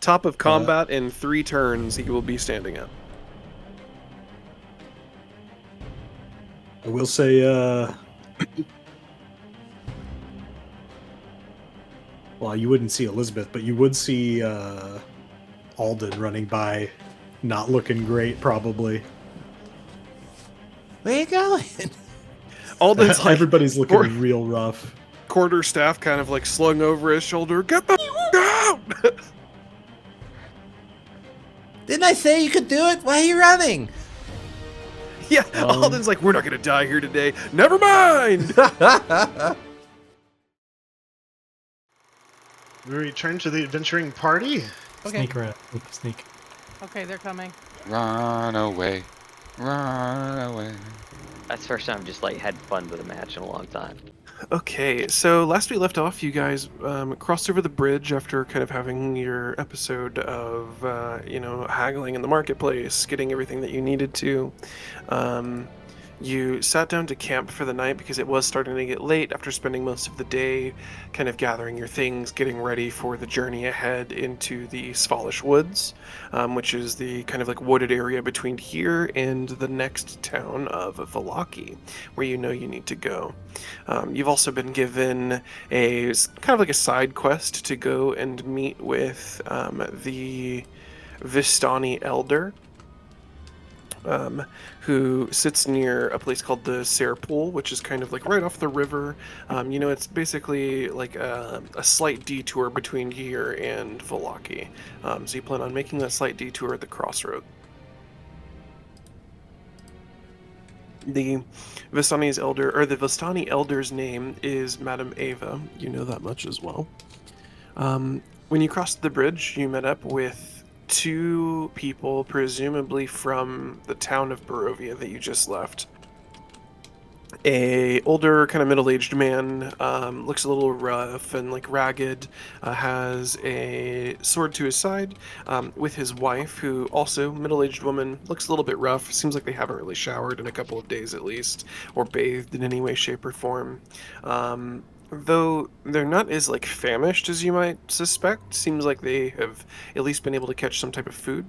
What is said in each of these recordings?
Top of combat in 3 turns, he will be standing up. I will say, well, you wouldn't see Elizabeth, but you would see Alden running by, not looking great, probably. Where you going? Alden's like, everybody's looking real rough. Quarterstaff kind of like slung over his shoulder. Get the out! Didn't I say you could do it? Why are you running? Yeah, Alden's like, we're not gonna die here today. Never mind! We return to the adventuring party. Okay. Sneak around. Sneak. Okay, they're coming. Run away. Run away. That's the first time I've just like had fun with a match in a long time. Okay, so last we left off, you guys crossed over the bridge after kind of having your episode of, haggling in the marketplace, getting everything that you needed to. You sat down to camp for the night because it was starting to get late after spending most of the day kind of gathering your things, getting ready for the journey ahead into the Svalish Woods, which is the kind of like wooded area between here and the next town of Valaki, where you know you need to go. You've also been given a kind of like a side quest to go and meet with the Vistani Elder, who sits near a place called the Serpool, which is kind of like right off the river. It's basically like a slight detour between here and Valaki. So you plan on making that slight detour at the crossroad. The Vistani Elder's name is Madame Ava. You know that much as well. When you crossed the bridge, you met up with 2 people, presumably from the town of Barovia that you just left. A older, kind of middle-aged man, looks a little rough and like ragged, has a sword to his side, with his wife, who also middle-aged woman, looks a little bit rough. Seems like they haven't really showered in a couple of days at least, or bathed in any way, shape, or form. Though they're not as like famished as you might suspect. Seems like they have at least been able to catch some type of food.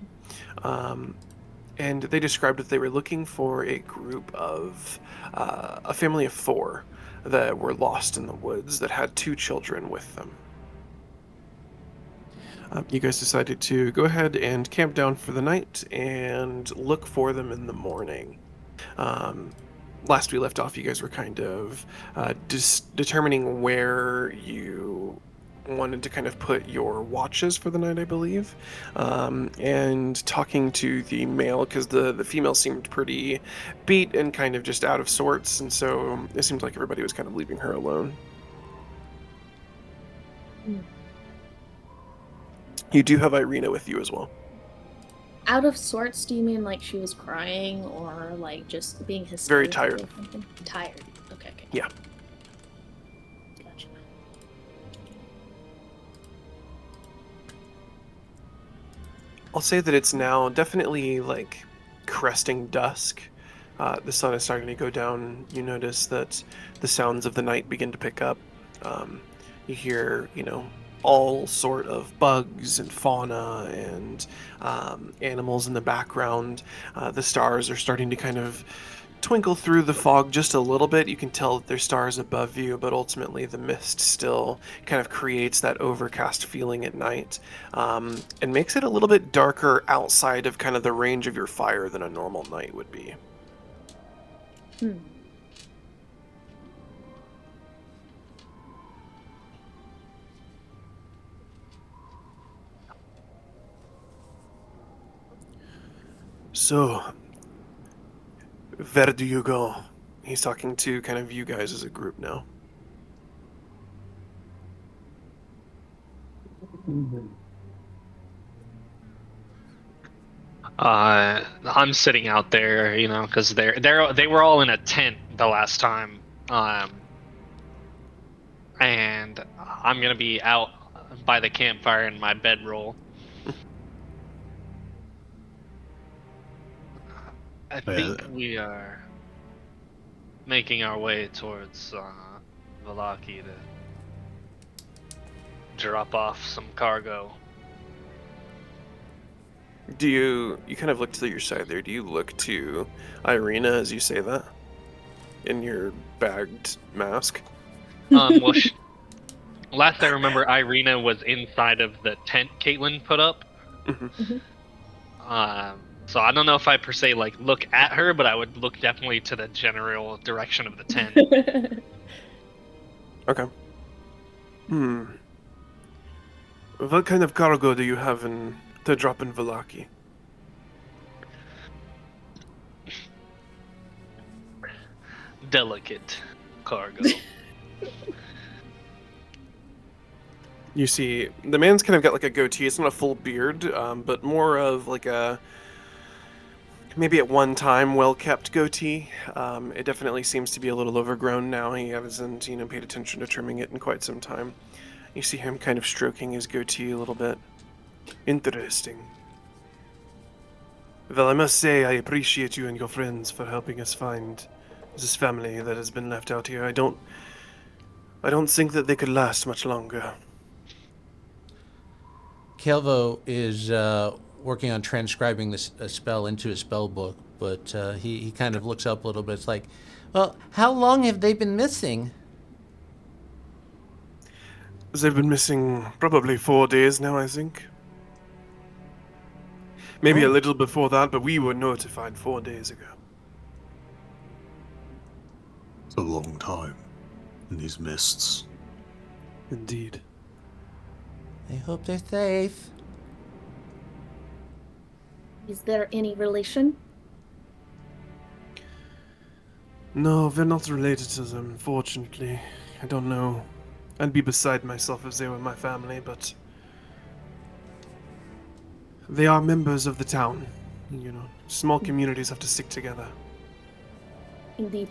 And they described that they were looking for a group of a family of 4 that were lost in the woods that had 2 children with them. You guys decided to go ahead and camp down for the night and look for them in the morning. Last we left off, you guys were kind of determining where you wanted to kind of put your watches for the night, I believe, and talking to the male, because the female seemed pretty beat and kind of just out of sorts, and so it seemed like everybody was kind of leaving her alone. You do have Irina with you as well. Out of sorts, do you mean like she was crying or like just being hysterical? Very tired. Or something? Tired. Okay. Yeah. Gotcha. I'll say that it's now definitely like cresting dusk. The sun is starting to go down. You notice that the sounds of the night begin to pick up. You hear, all sort of bugs and fauna and animals in the background. The stars are starting to kind of twinkle through the fog just a little bit. You can tell that there's stars above you, but ultimately the mist still kind of creates that overcast feeling at night, and makes it a little bit darker outside of kind of the range of your fire than a normal night would be. So, where do you go? He's talking to kind of you guys as a group now. I'm sitting out there, because they were all in a tent the last time, and I'm gonna be out by the campfire in my bedroll. I think we are making our way towards Valaki to drop off some cargo. Do you kind of look to your side there? Do you look to Irina as you say that in your bagged mask? Well, last I remember, Irina was inside of the tent Caitlin put up. Mhm. So I don't know if I per se like look at her, but I would look definitely to the general direction of the tent. Okay. What kind of cargo do you have to drop in Vallaki? Delicate cargo. You see, the man's kind of got like a goatee. It's not a full beard, but more of like a maybe at one time well-kept goatee. It definitely seems to be a little overgrown now. He hasn't, paid attention to trimming it in quite some time. You see him kind of stroking his goatee a little bit. Interesting. Well, I must say I appreciate you and your friends for helping us find this family that has been left out here. I don't think that they could last much longer. Caelvo is working on transcribing this spell into a spell book, but he kind of looks up a little bit. It's like, well, how long have they been missing? They've been missing probably 4 days now, I think. Maybe a little before that, but we were notified 4 days ago. It's a long time in these mists. Indeed. I hope they're safe. Is there any relation? No, we're not related to them, unfortunately. I don't know. I'd be beside myself if they were my family, but they are members of the town. Small communities have to stick together. Indeed.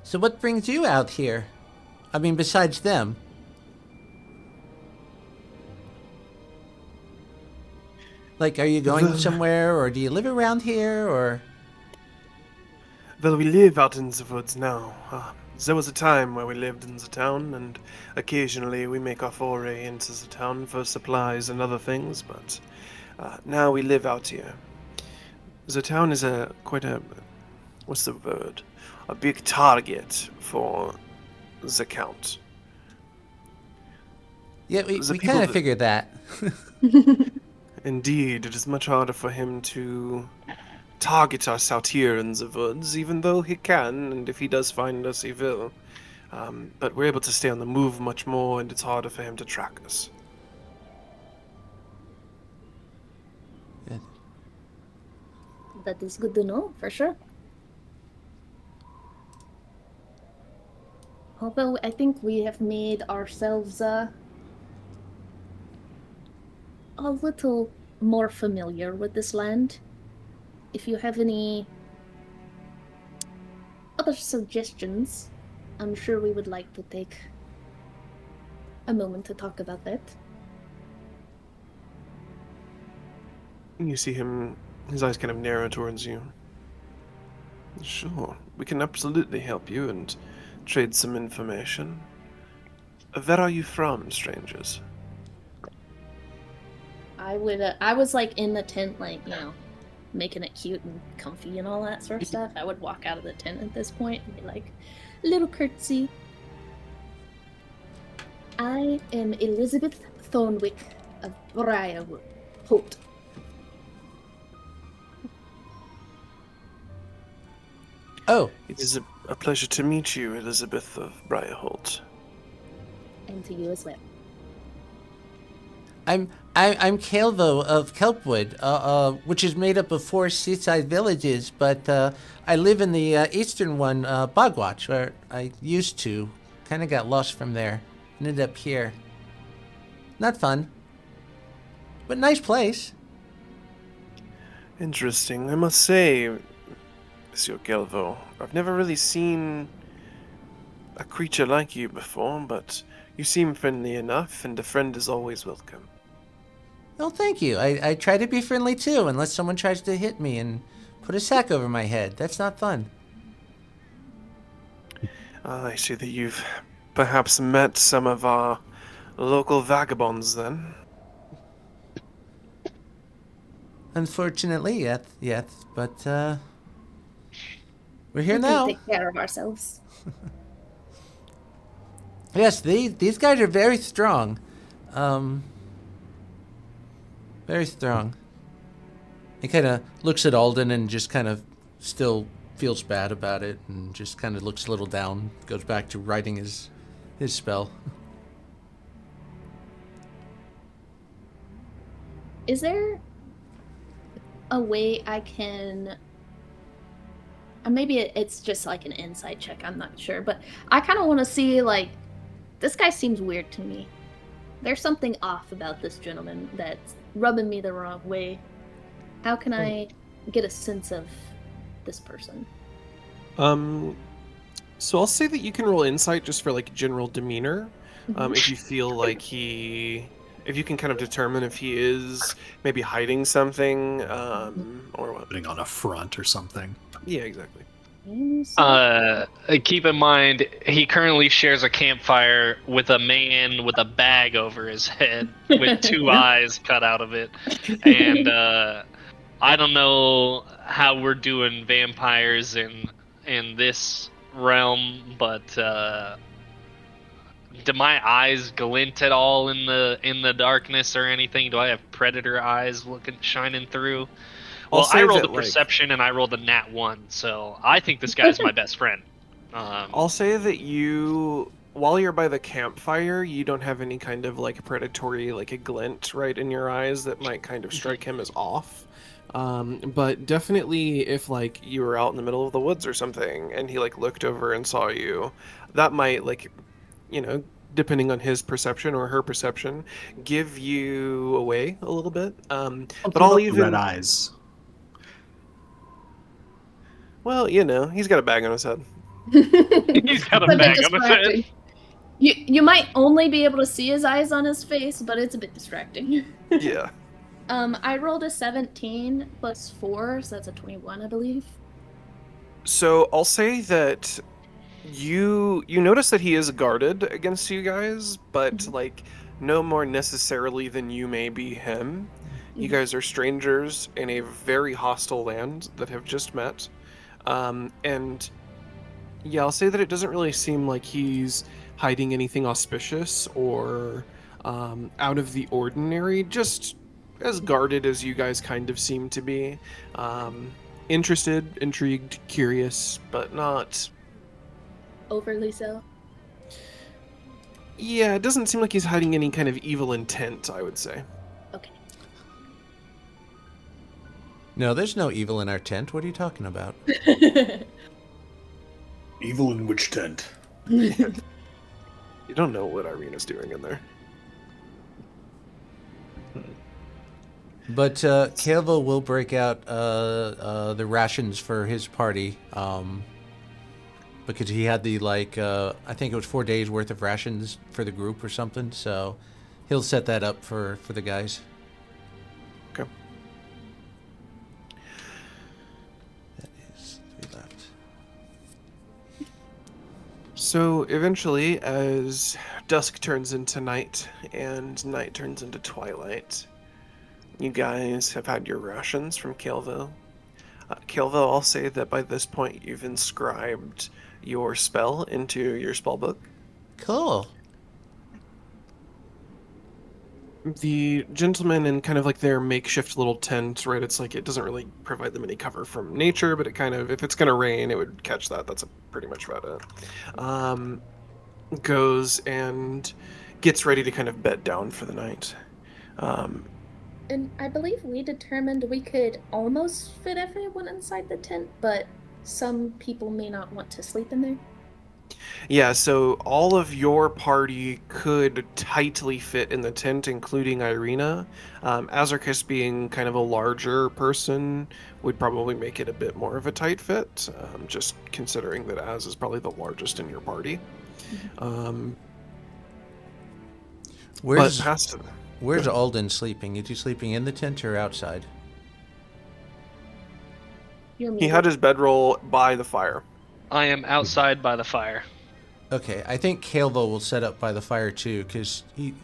So what brings you out here? I mean, besides them. Like, are you going somewhere, or do you live around here, or? Well, we live out in the woods now. There was a time where we lived in the town, and occasionally we make our foray into the town for supplies and other things, but now we live out here. The town is what's the word? A big target for the Count. Yeah, we The kind people of that- figured that. Indeed, it is much harder for him to target us out here in the woods, even though he can, and if he does find us, he will. But we're able to stay on the move much more, and it's harder for him to track us. That is good to know, for sure. Although I think we have made ourselves a little more familiar with this land. If you have any other suggestions, I'm sure we would like to take a moment to talk about that. You see him, his eyes kind of narrow towards you. Sure, we can absolutely help you and trade some information. Where are you from, strangers? I was like in the tent, like, making it cute and comfy and all that sort of stuff. I would walk out of the tent at this point and be like, little curtsy. I am Elizabeth ThornWyck of Brae. Holt. Oh, It is a pleasure to meet you, Elizabeth of Briarholt. And to you as well. I'm Caelvo of Kelpwood, which is made up of 4 seaside villages, but I live in the eastern one, Bogwatch, where I used to. Kind of got lost from there. Ended up here. Not fun, but nice place. Interesting. I must say, Monsieur Caelvo, I've never really seen a creature like you before, but you seem friendly enough, and a friend is always welcome. Well, thank you. I try to be friendly too, unless someone tries to hit me and put a sack over my head. That's not fun. I see that you've perhaps met some of our local vagabonds then. Unfortunately, yes, but we're here We can now. take care of ourselves. Yes, these guys are very strong. Very strong. He kind of looks at Alden and just kind of still feels bad about it and just kind of looks a little down, goes back to writing his spell. Is there a way I can... maybe it's just like an insight check, I'm not sure, but I kind of want to see, like, this guy seems weird to me. There's something off about this gentleman that's rubbing me the wrong way. How can I get a sense of this person? So I'll say that you can roll insight just for like general demeanor. If you feel like if you can kind of determine if he is maybe hiding something, or what. Putting on a front or something. Yeah, exactly. Keep in mind, he currently shares a campfire with a man with a bag over his head with two eyes cut out of it. And I don't know how we're doing vampires in this realm, but do my eyes glint at all in the darkness or anything? Do I have predator eyes shining through? Well, I rolled a perception and I rolled a nat 1, so I think this guy's my best friend. I'll say that while you're by the campfire, you don't have any kind of like predatory, like a glint right in your eyes that might kind of strike him as off. But definitely if like you were out in the middle of the woods or something and he like looked over and saw you, that might like, depending on his perception or her perception, give you away a little bit. But I'll even red eyes. Well, he's got a bag on his head. He's got a bag on his head. You might only be able to see his eyes on his face, but it's a bit distracting. Yeah. I rolled a 17 plus 4, so that's a 21, I believe. So I'll say that you notice that he is guarded against you guys, but like no more necessarily than you may be him. You guys are strangers in a very hostile land that have just met. And yeah, I'll say that it doesn't really seem like he's hiding anything auspicious or out of the ordinary, just as guarded as you guys kind of seem to be. Interested, intrigued, curious, but not overly so. Yeah, it doesn't seem like he's hiding any kind of evil intent, I would say. Okay. No, there's no evil in our tent. What are you talking about? Evil in which tent? You don't know what Irina's doing in there. But Caelvo will break out the rations for his party because he had the I think it was 4 days worth of rations for the group or something. So he'll set that up for the guys. Okay. That is 3 left. So eventually, as dusk turns into night and night turns into twilight, you guys have had your rations from Caelvo. Caelvo, I'll say that by this point you've inscribed your spell into your spell book. Cool. The gentlemen in kind of like their makeshift little tent, right? It's like it doesn't really provide them any cover from nature, but it kind of, if it's going to rain, it would catch that. That's pretty much about it. Goes and gets ready to kind of bed down for the night. And I believe we determined we could almost fit everyone inside the tent, but some people may not want to sleep in there. Yeah, so all of your party could tightly fit in the tent, including Irina. Azricus, being kind of a larger person, would probably make it a bit more of a tight fit, just considering that Az is probably the largest in your party. Where's Alden sleeping? Is he sleeping in the tent or outside? He had his bedroll by the fire. I am outside by the fire. Okay, I think Caelvo will set up by the fire too, because he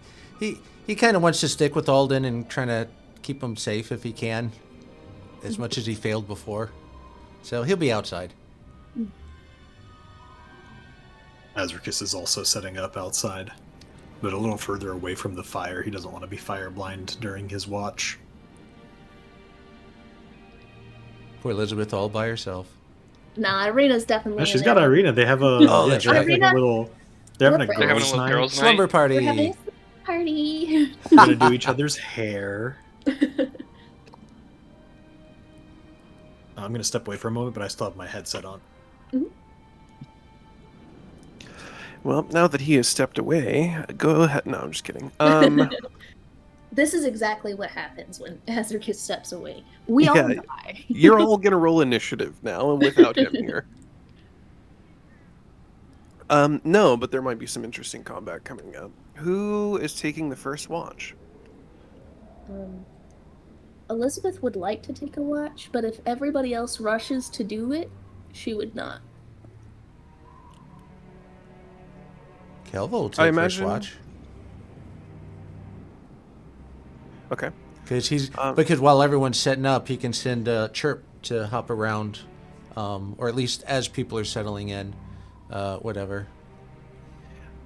kind of wants to stick with Alden and trying to keep him safe if he can, as much as he failed before. So he'll be outside. Azricus is also setting up outside, but a little further away from the fire. He doesn't want to be fire blind during his watch. Poor Elizabeth all by herself. Nah, Irina's definitely. No, she's in got there. Irina. They have a. Oh, that's they have right. like a little. They're having a They're having a girls' little night. girls' night. Slumber We're party. having a party. They're gonna do each other's hair. I'm gonna step away for a moment, but I still have my headset on. Well, now that he has stepped away, go ahead. No, I'm just kidding. This is exactly what happens when Azricus steps away. We all Yeah. die. You're all gonna roll initiative now, and without him here. No, but there might be some interesting combat coming up. Who is taking the first watch? Elizabeth would like to take a watch, but if everybody else rushes to do it, she would not. Caelvo will take I first imagine- watch. Okay. Because while everyone's setting up, he can send Chirp to hop around, or at least as people are settling in, whatever.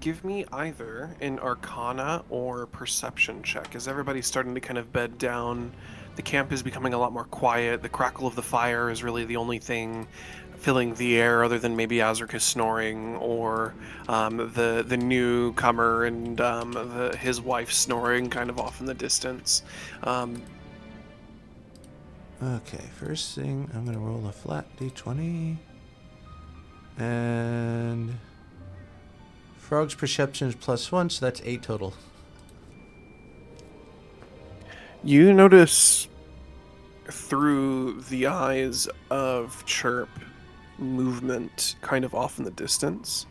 Give me either an Arcana or Perception check. Is everybody starting to kind of bed down? The camp is becoming a lot more quiet. The crackle of the fire is really the only thing filling the air, other than maybe Azricus snoring or the newcomer and his wife snoring kind of off in the distance. Okay, first thing, I'm going to roll a flat d20. And Frog's perception is +1, so that's 8 total. You notice through the eyes of Chirp movement kind of off in the distance.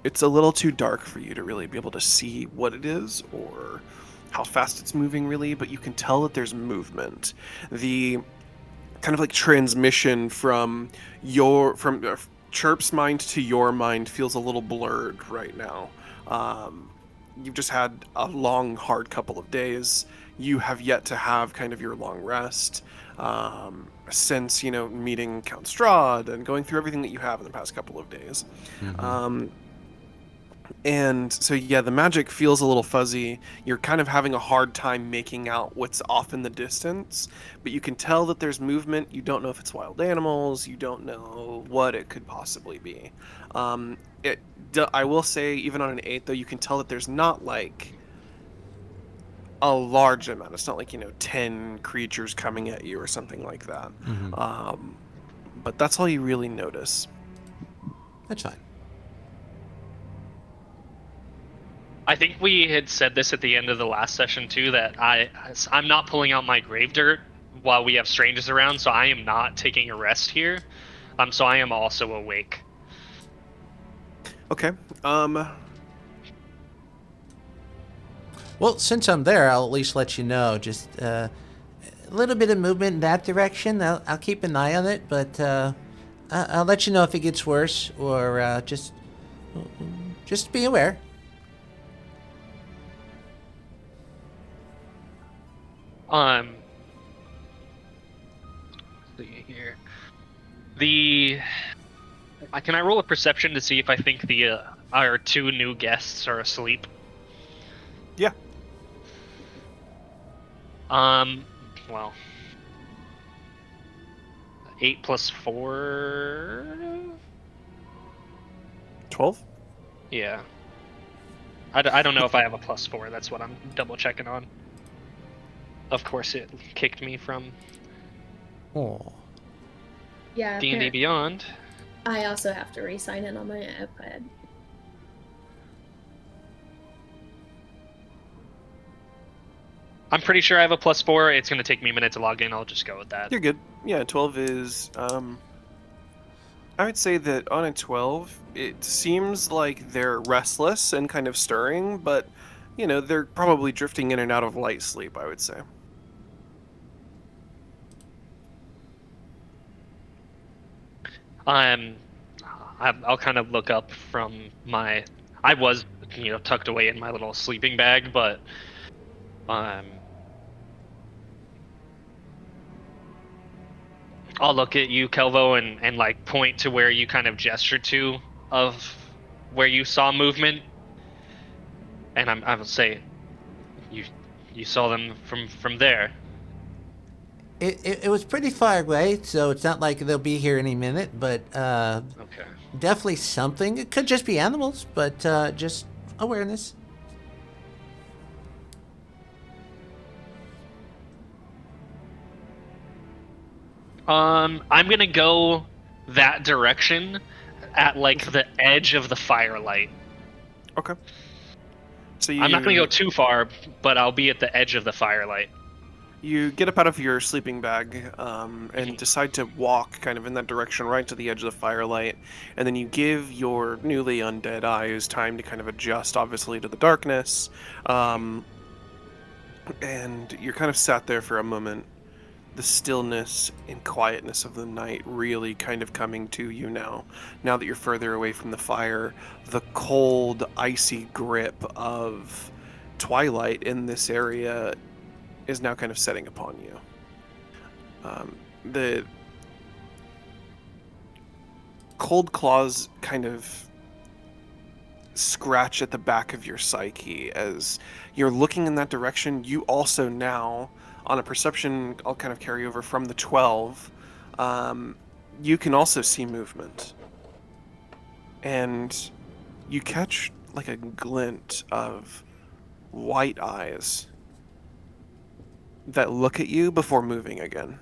It's a little too dark for you to really be able to see what it is or how fast it's moving really, but you can tell that there's movement. The kind of like transmission from Chirp's mind to your mind feels a little blurred right now. You've just had a long, hard couple of days. You have yet to have kind of your long rest since, meeting Count Strahd and going through everything that you have in the past couple of days. Mm-hmm. And so, yeah, the magic feels a little fuzzy. You're kind of having a hard time making out what's off in the distance, but you can tell that there's movement. You don't know if it's wild animals. You don't know what it could possibly be. I will say, even on an 8, though, you can tell that there's not, like, a large amount. It's not like, 10 creatures coming at you or something like that. Mm-hmm. But that's all you really notice. That's fine. I think we had said this at the end of the last session too, that I'm not pulling out my grave dirt while we have strangers around, so I am not taking a rest here. So I am also awake. Okay. Well, since I'm there, I'll at least let you know. Just a little bit of movement in that direction. I'll keep an eye on it, but I'll let you know if it gets worse, or just be aware. See here. Can I roll a perception to see if I think our 2 new guests are asleep? Yeah. Well, 8 plus 4. 12? Yeah. I don't know if I have a +4. That's what I'm double checking on. Of course, it kicked me from Oh. Yeah. D&D Beyond. I also have to re-sign in on my iPad. I'm pretty sure I have a +4. It's going to take me a minute to log in. I'll just go with that. You're good. Yeah, 12 is, I would say that on a 12, it seems like they're restless and kind of stirring, but, they're probably drifting in and out of light sleep, I would say. I'll kind of look up from my. I was, tucked away in my little sleeping bag, but I'll look at you, Caelvo, and like point to where you kind of gestured to of where you saw movement, and I will say, you saw them from there. It was pretty far away, so it's not like they'll be here any minute, but Okay. definitely something. It could just be animals, but just awareness. I'm gonna go that direction at like the edge of the firelight. Okay. So I'm not gonna go too far, but I'll be at the edge of the firelight. You get up out of your sleeping bag and decide to walk kind of in that direction right to the edge of the firelight, and then you give your newly undead eyes time to kind of adjust, obviously, to the darkness, and you're kind of sat there for a moment, the stillness and quietness of the night really kind of coming to you now that you're further away from the fire. The cold, icy grip of twilight in this area is now kind of setting upon you. The cold claws kind of scratch at the back of your psyche as you're looking in that direction. You also now, on a perception, I'll kind of carry over from the 12, you can also see movement. And you catch like a glint of white eyes that look at you before moving again.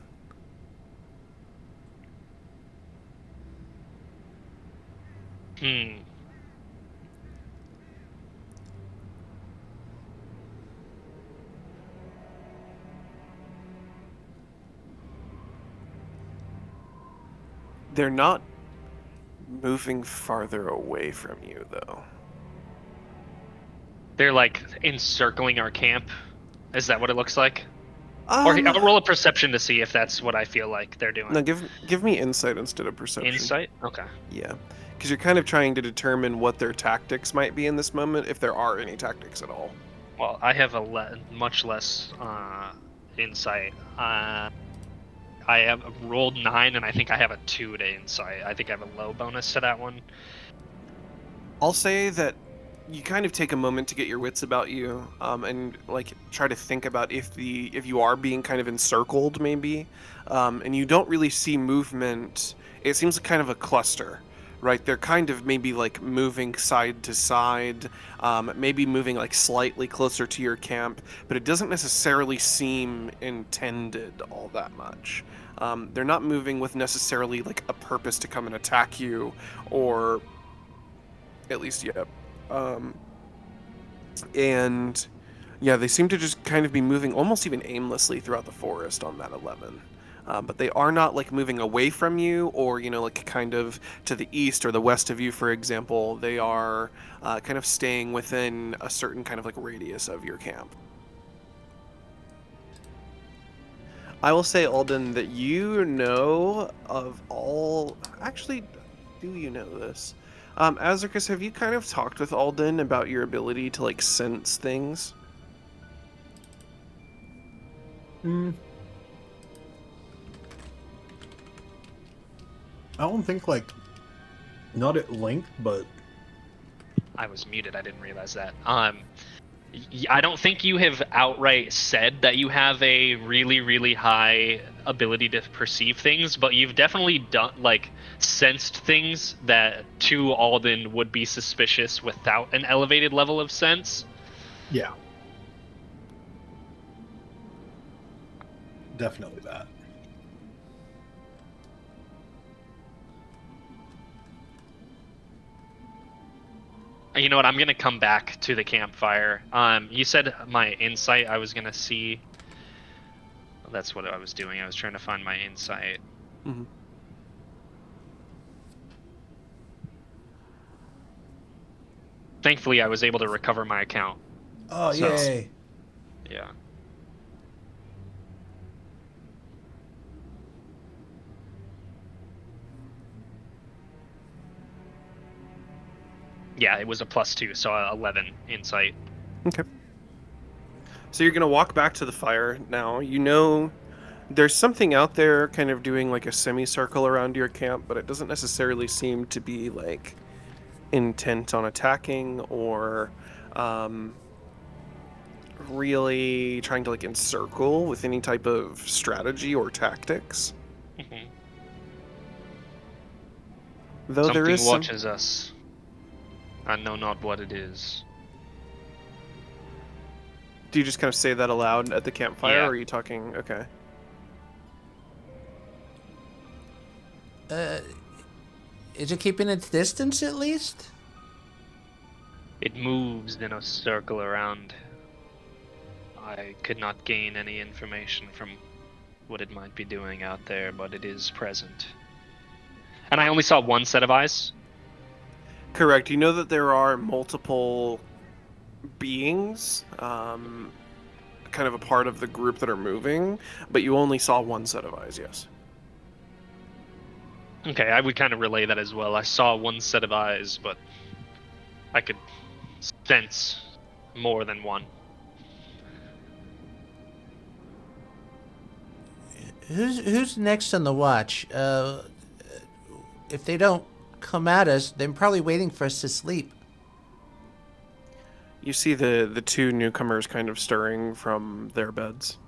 They're not moving farther away from you, though. They're like encircling our camp. Is that what it looks like? Or I'll roll a perception to see if that's what I feel like they're doing. No, give me insight instead of perception. Insight? Okay. Yeah, because you're kind of trying to determine what their tactics might be in this moment, if there are any tactics at all. Well, I have much less insight. I have rolled 9, and I think I have a 2 to insight. I think I have a low bonus to that one. I'll say that you kind of take a moment to get your wits about you, and like try to think about if you are being kind of encircled, maybe, and you don't really see movement. It seems kind of a cluster, right? They're kind of maybe like moving side to side, maybe moving like slightly closer to your camp, but it doesn't necessarily seem intended all that much. They're not moving with necessarily like a purpose to come and attack you, or at least yet. And yeah, they seem to just kind of be moving almost even aimlessly throughout the forest on that 11. But they are not like moving away from you, or like kind of to the east or the west of you, for example. They are kind of staying within a certain kind of like radius of your camp. I will say, Alden, that you know of all... Actually, do you know this? Azricus, have you kind of talked with Alden about your ability to like sense things? I don't think not at length, but I was muted. I didn't realize that. I don't think you have outright said that you have a really, really high ability to perceive things, but you've definitely sensed things that to Alden would be suspicious without an elevated level of sense. yeah, definitely that. You know what? I'm gonna come back to the campfire. You said my insight. I was gonna see. Well, that's what I was doing. I was trying to find my insight. Mm-hmm. Thankfully, I was able to recover my account. Oh, So- yay! Yeah. Yeah, it was a +2, so 11 insight. Okay. So you're gonna walk back to the fire now. You know there's something out there kind of doing like a semicircle around your camp, but it doesn't necessarily seem to be like intent on attacking or really trying to like encircle with any type of strategy or tactics. Mhm. Though Something there is watches us. I know not what it is. Do you just kind of say that aloud at the campfire, Yeah. or are you talking? Okay. Is it keeping its distance at least? It moves in a circle around. I could not gain any information from what it might be doing out there, but it is present. And I only saw one set of eyes. Correct. You know that there are multiple beings, kind of a part of the group that are moving, but you only saw one set of eyes, yes. Okay, I would kind of relay that as well. I saw one set of eyes, but I could sense more than one. Who's next on the watch? If they don't come at us, they're probably waiting for us to sleep. You see the two newcomers kind of stirring from their beds.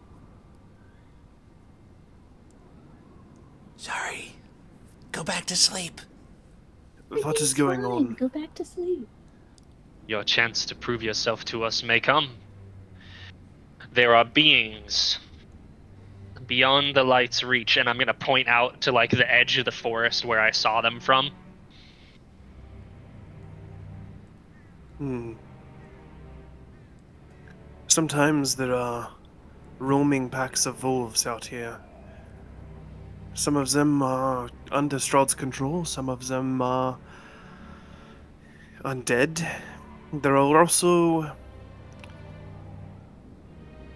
Sorry. Go back to sleep. What is going Fine, on? Go back to sleep. Your chance to prove yourself to us may come. There are beings beyond the light's reach, and I'm gonna point out to like the edge of the forest where I saw them from. Sometimes there are roaming packs of wolves out here. Some of them are under Strahd's control, some of them are undead. There are also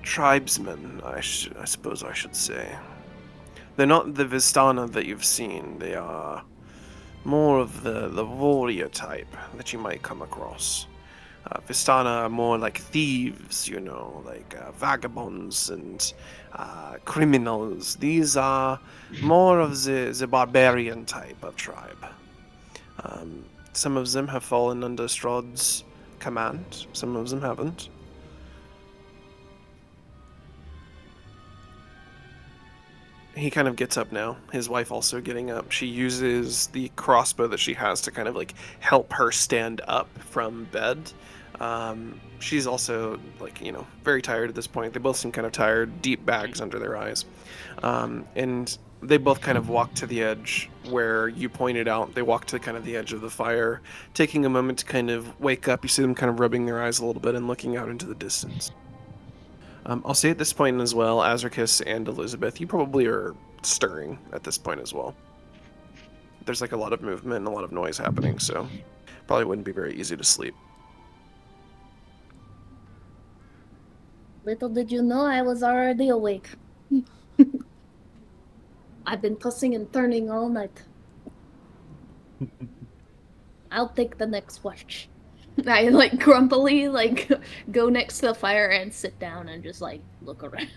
tribesmen, I suppose I should say. They're not the Vistana that you've seen. They are more of the warrior type that you might come across. Vistana are more like thieves, you know, like vagabonds and criminals. These are more of the barbarian type of tribe. Some of them have fallen under Strahd's command, some of them haven't. He kind of gets up now, his wife also getting up. She uses the crossbow that she has to kind of like help her stand up from bed. She's also like, you know, very tired at this point. They both seem kind of tired, deep bags under their eyes. And they both kind of walk to the edge where you pointed out. They walk to kind of the edge of the fire, taking a moment to kind of wake up. You see them kind of rubbing their eyes a little bit and looking out into the distance. I'll say at this point as well, Azricus and Elizabeth, you probably are stirring at this point as well. There's like a lot of movement and a lot of noise happening, so probably wouldn't be very easy to sleep. Little did you know I was already awake. I've been tossing and turning all night. I'll take the next watch. I like grumpily like go next to the fire and sit down and just like look around.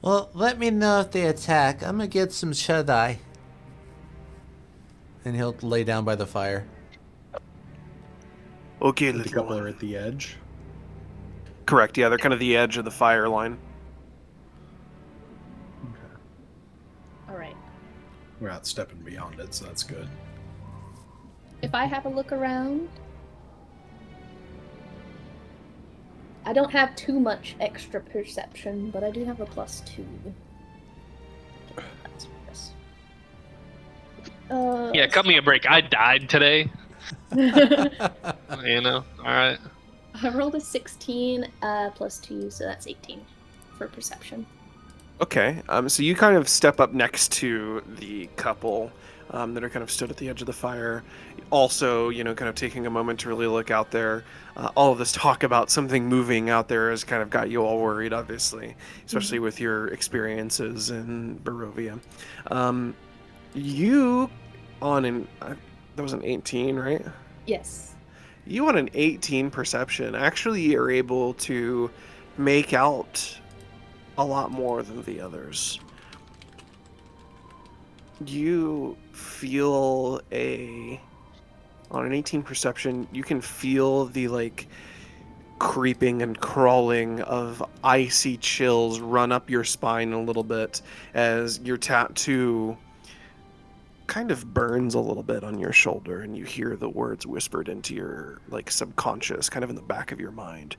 Well, let me know if they attack. I'm gonna get some shut-eye. And he'll lay down by the fire. Okay, The little couple are one. at the edge. Correct, yeah, they're kind of the edge of the fire line. All right. We're not stepping beyond it, so that's good. If I have a look around, I don't have too much extra perception, but I do have a +2. That's this. Yeah, cut me a break. I died today. You know, all right. I rolled a 16 +2, so that's 18 for perception. Okay, so you kind of step up next to the couple that are kind of stood at the edge of the fire. Also, you know, kind of taking a moment to really look out there. All of this talk about something moving out there has kind of got you all worried, obviously, especially with your experiences in Barovia. You that was an 18, right? Yes. You on an 18 perception actually are able to make out a lot more than the others. You feel on an 18 perception, you can feel the like creeping and crawling of icy chills run up your spine a little bit as your tattoo kind of burns a little bit on your shoulder, and you hear the words whispered into your like subconscious, kind of in the back of your mind.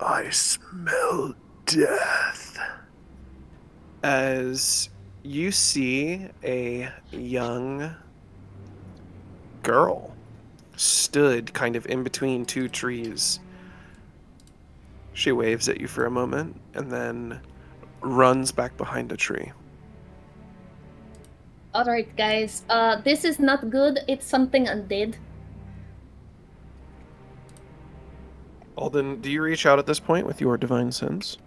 I smell death. As you see a young girl stood kind of in between two trees. She waves at you for a moment and then runs back behind a tree. Alright, guys. This is not good. It's something undead. Alden, do you reach out at this point with your divine sense?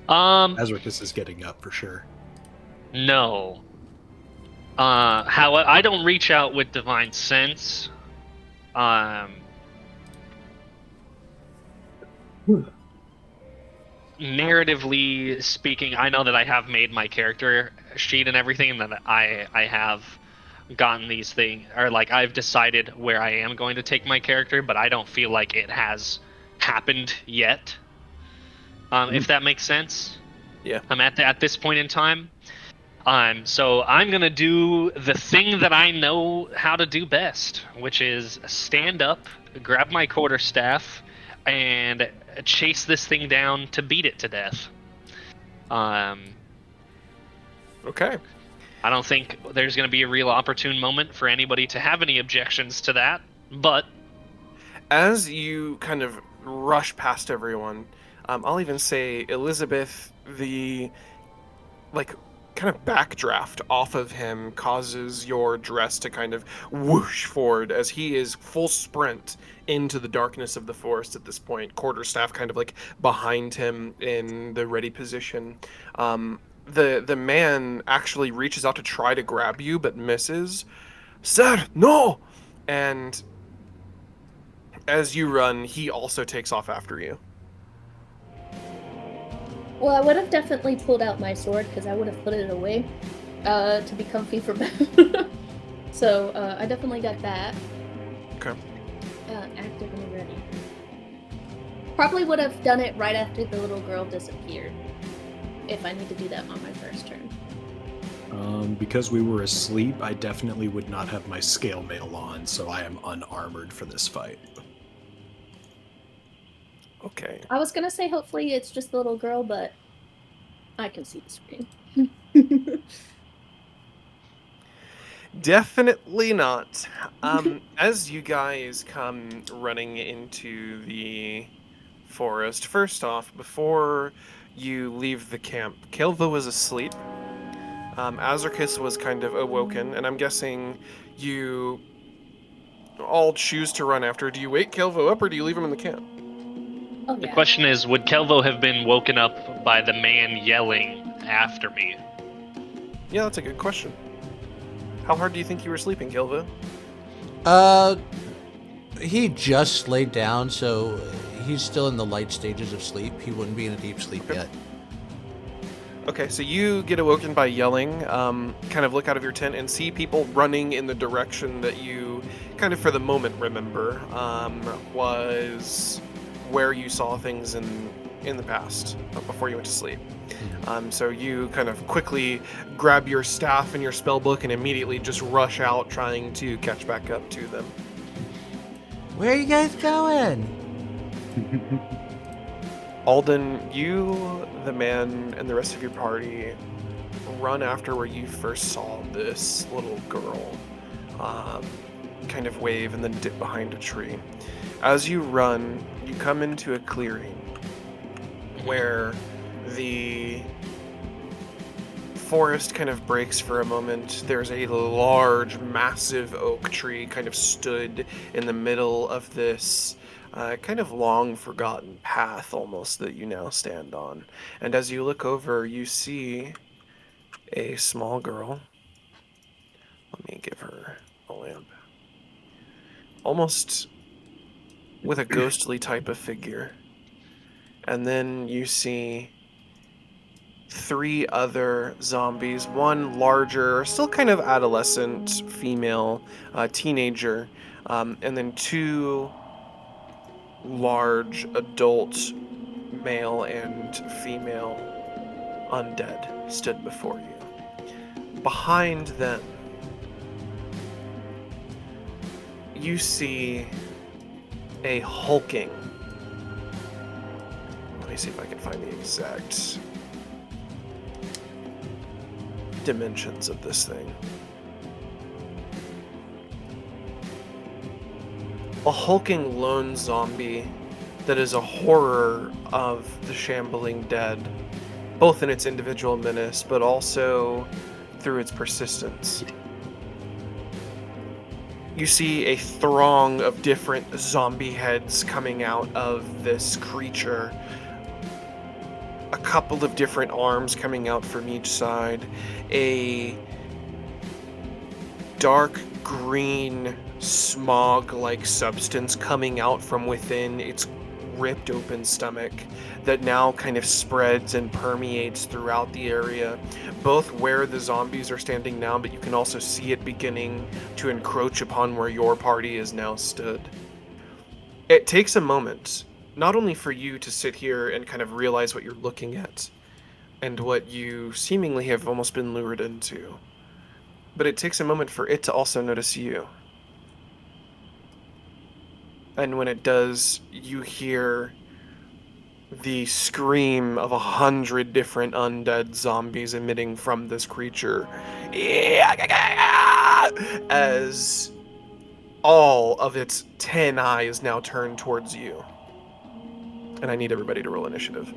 Azricus is getting up for sure. No. How I don't reach out with divine sense. Narratively speaking, I know that I have made my character sheet and everything, and that I have gotten these things, or like I've decided where I am going to take my character, but I don't feel like it has happened yet. If that makes sense. Yeah. I'm at this point in time. So I'm gonna do the thing that I know how to do best, which is stand up, grab my quarterstaff, and chase this thing down to beat it to death. Okay. I don't think there's gonna be a real opportune moment for anybody to have any objections to that, but As you kind of rush past everyone, I'll even say Elizabeth, the like kind of backdraft off of him causes your dress to kind of whoosh forward as he is full sprint into the darkness of the forest at this point, quarterstaff kind of like behind him in the ready position. The man actually reaches out to try to grab you but misses. Sir, no! And as you run, he also takes off after you. Well, I would have definitely pulled out my sword because I would have put it away to be comfy for battle. So I definitely got that. Okay. Active and ready. Probably would have done it right after the little girl disappeared. If I need to do that on my first turn. Because we were asleep, I definitely would not have my scale mail on, so I am unarmored for this fight. Okay. I was gonna say hopefully it's just the little girl, but I can see the screen. Definitely not. As you guys come running into the forest, first off, before you leave the camp, Caelvo was asleep. Azricus was kind of awoken, and I'm guessing you all choose to run after. Do you wake Caelvo up, or do you leave him in the camp? Oh, the yeah. question is, would Caelvo have been woken up by the man yelling after me? Yeah, that's a good question. How hard do you think you were sleeping, Caelvo? He just laid down, so he's still in the light stages of sleep. He wouldn't be in a deep sleep yet. Okay, so you get awoken by yelling, kind of look out of your tent and see people running in the direction that you kind of for the moment remember was where you saw things in the past before you went to sleep. So you kind of quickly grab your staff and your spell book and immediately just rush out trying to catch back up to them. Where are you guys going? Alden, you, the man, and the rest of your party run after where you first saw this little girl kind of wave and then dip behind a tree. As you run, you come into a clearing where the forest kind of breaks for a moment. There's a large, massive oak tree kind of stood in the middle of this kind of long forgotten path almost that you now stand on. And as you look over, you see a small girl. Let me give her a lamp. Almost with a ghostly type of figure. And then you see 3 other zombies, one larger, still kind of adolescent female, teenager, and then 2 large adult male and female undead stood before you. Behind them, you see a hulking. Let me see if I can find the exact dimensions of this thing. A hulking lone zombie that is a horror of the shambling dead, both in its individual menace, but also through its persistence. You see a throng of different zombie heads coming out of this creature. A couple of different arms coming out from each side. A dark green smog-like substance coming out from within its ripped open stomach that now kind of spreads and permeates throughout the area, both where the zombies are standing now, but you can also see it beginning to encroach upon where your party is now stood. It takes a moment, not only for you to sit here and kind of realize what you're looking at and what you seemingly have almost been lured into, but it takes a moment for it to also notice you. And when it does, you hear the scream of 100 different undead zombies emitting from this creature as all of its 10 eyes now turn towards you. And I need everybody to roll initiative.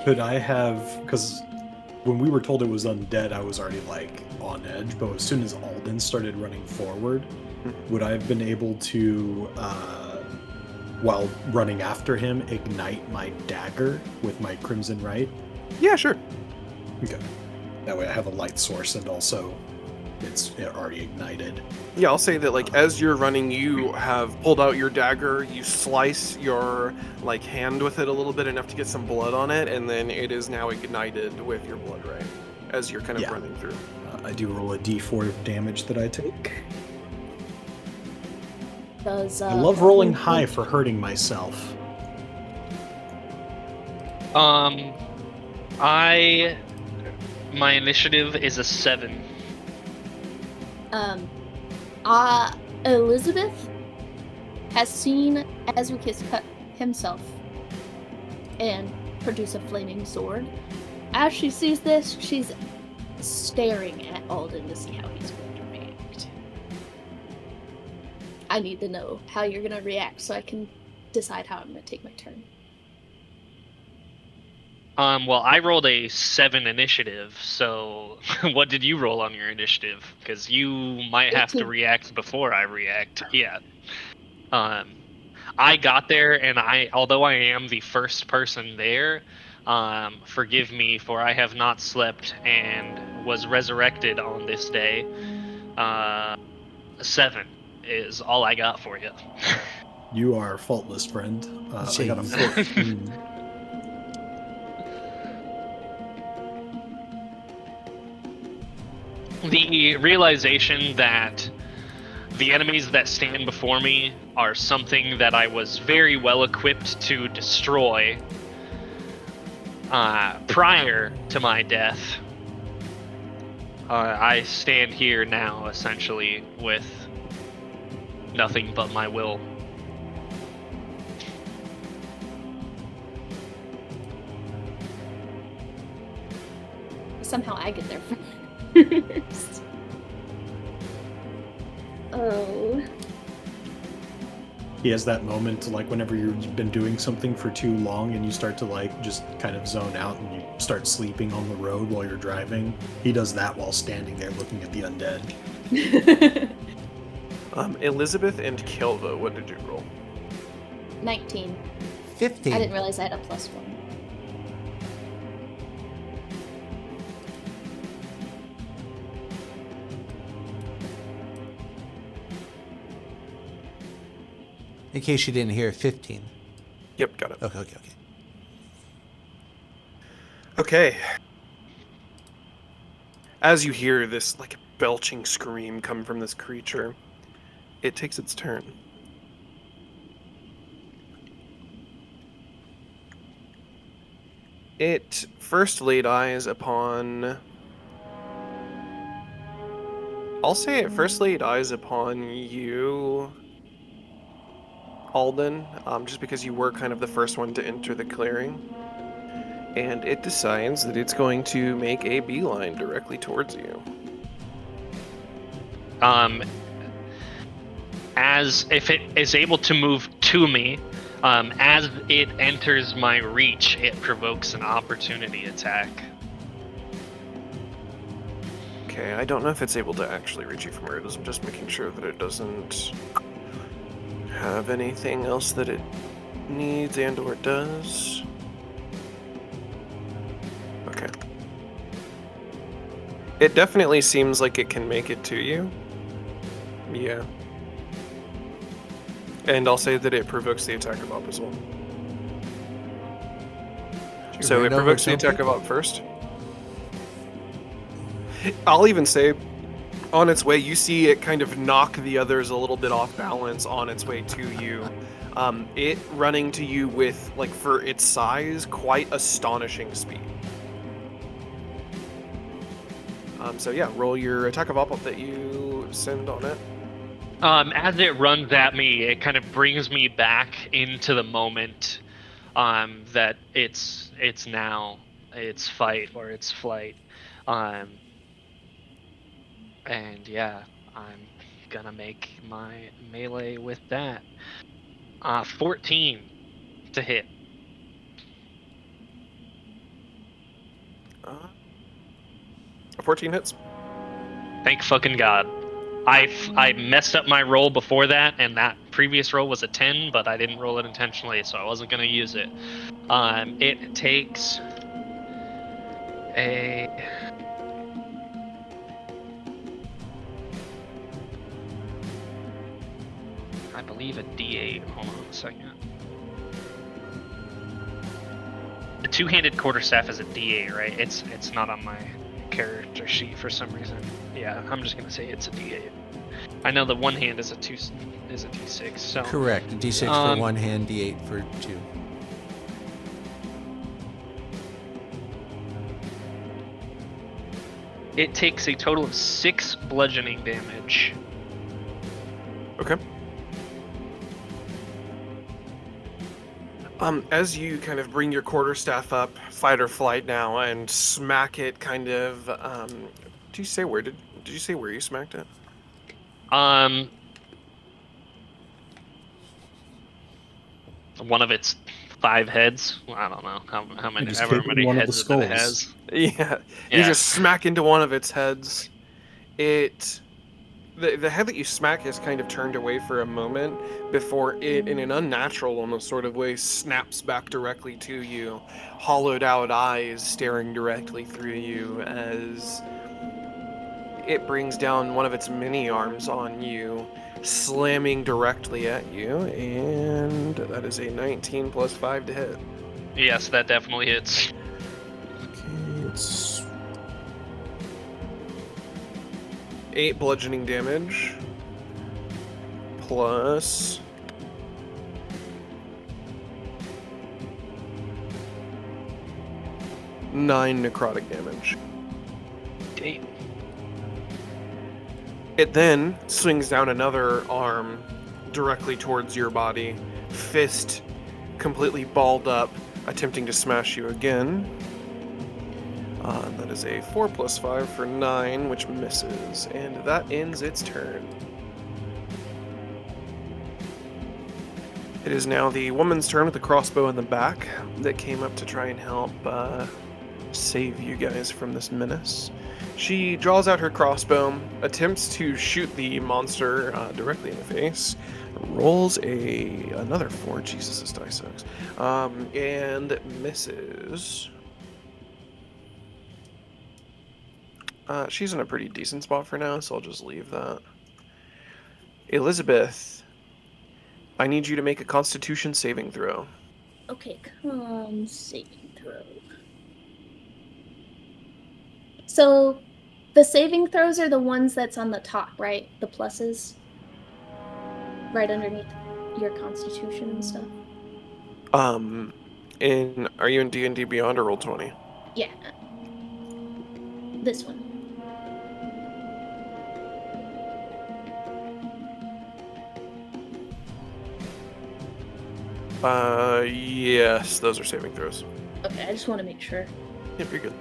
Could I have, because when we were told it was undead, I was already like on edge, but as soon as Alden started running forward, would I have been able to, while running after him, ignite my dagger with my Crimson Right? Yeah, sure. Okay. That way I have a light source and also it's already ignited. Yeah, I'll say that like as you're running, you have pulled out your dagger, you slice your like hand with it a little bit enough to get some blood on it, and then it is now ignited with your blood ray as you're kind of running through. I do roll a d4 of damage that I take. I love rolling high for hurting myself. My initiative is a 7. Elizabeth has seen Azricus cut himself and produce a flaming sword. As she sees this, she's staring at Alden to see how he's going to react. I need to know how you're going to react so I can decide how I'm going to take my turn. Well, I rolled a 7 initiative, so what did you roll on your initiative? Because you might have to react before I react. Yeah. I got there, and although I am the first person there, forgive me, for I have not slept and was resurrected on this day. 7 is all I got for you. You are faultless, friend. I got a 14. The realization that the enemies that stand before me are something that I was very well equipped to destroy prior to my death. I stand here now, essentially, with nothing but my will. Somehow I get there first. Oh. He has that moment, like whenever you've been doing something for too long and you start to like just kind of zone out and you start sleeping on the road while you're driving. He does that while standing there looking at the undead. Elizabeth and Caelvo, what did you roll? 19. 15. I didn't realize I had a +1. In case you didn't hear, 15. Yep, got it. Okay. Okay. As you hear this like belching scream come from this creature, it takes its turn. It first laid eyes upon... I'll say it first laid eyes upon you, Alden, just because you were kind of the first one to enter the clearing. And it decides that it's going to make a beeline directly towards you. As if it is able to move to me, as it enters my reach, it provokes an opportunity attack. Okay, I don't know if it's able to actually reach you from where it is. I'm just making sure that it doesn't have anything else that it needs and or does. Okay. It definitely seems like it can make it to you. Yeah. And I'll say that it provokes the attack of Op as well. So it provokes the attack of Op first. I'll even say, on its way, you see it kind of knock the others a little bit off balance on its way to you. It running to you with, like, for its size, quite astonishing speed. So yeah, roll your attack of Op that you send on it. As it runs at me, it kind of brings me back into the moment that it's now its fight or its flight. And yeah, I'm gonna make my melee with that. 14 to hit. 14 hits. Thank fucking God. I messed up my roll before that, and that previous roll was a 10, but I didn't roll it intentionally, so I wasn't gonna use it. It takes I believe a D8. Hold on a second. The two-handed quarterstaff is a D8, right? It's not on my character sheet for some reason. Yeah, I'm just gonna say it's a D8. I know the one hand is a D6. So Correct. D6 for one hand, D8 for two. it takes a total of 6 bludgeoning damage. Okay. As you kind of bring your quarterstaff up, fight or flight now, and smack it kind of, did you say where you smacked it? One of its 5 heads. I don't know how many, just however hit many one of the heads that it skulls. has. Yeah, you just smack into one of its heads. The head that you smack is kind of turned away for a moment before it, in an unnatural almost sort of way, snaps back directly to you, hollowed out eyes staring directly through you as it brings down one of its mini arms on you, slamming directly at you, and that is a 19 plus 5 to hit. Yes, that definitely hits. Okay, it's 8 bludgeoning damage plus 9 necrotic damage. Damn. It then swings down another arm directly towards your body, fist completely balled up, attempting to smash you again. That is a 4 plus 5 for 9, which misses, and that ends its turn. It is now the woman's turn with the crossbow in the back that came up to try and help save you guys from this menace. She draws out her crossbow, attempts to shoot the monster directly in the face, rolls another 4. Jesus, this die sucks. And misses. She's in a pretty decent spot for now, so I'll just leave that. Elizabeth, I need you to make a Constitution saving throw. Okay, saving throw. So, the saving throws are the ones that's on the top, right? The pluses? Right underneath your Constitution and stuff? Are you in D&D Beyond or Roll20? Yeah. This one. Yes, those are saving throws. Okay, I just want to make sure. Yep, you're good.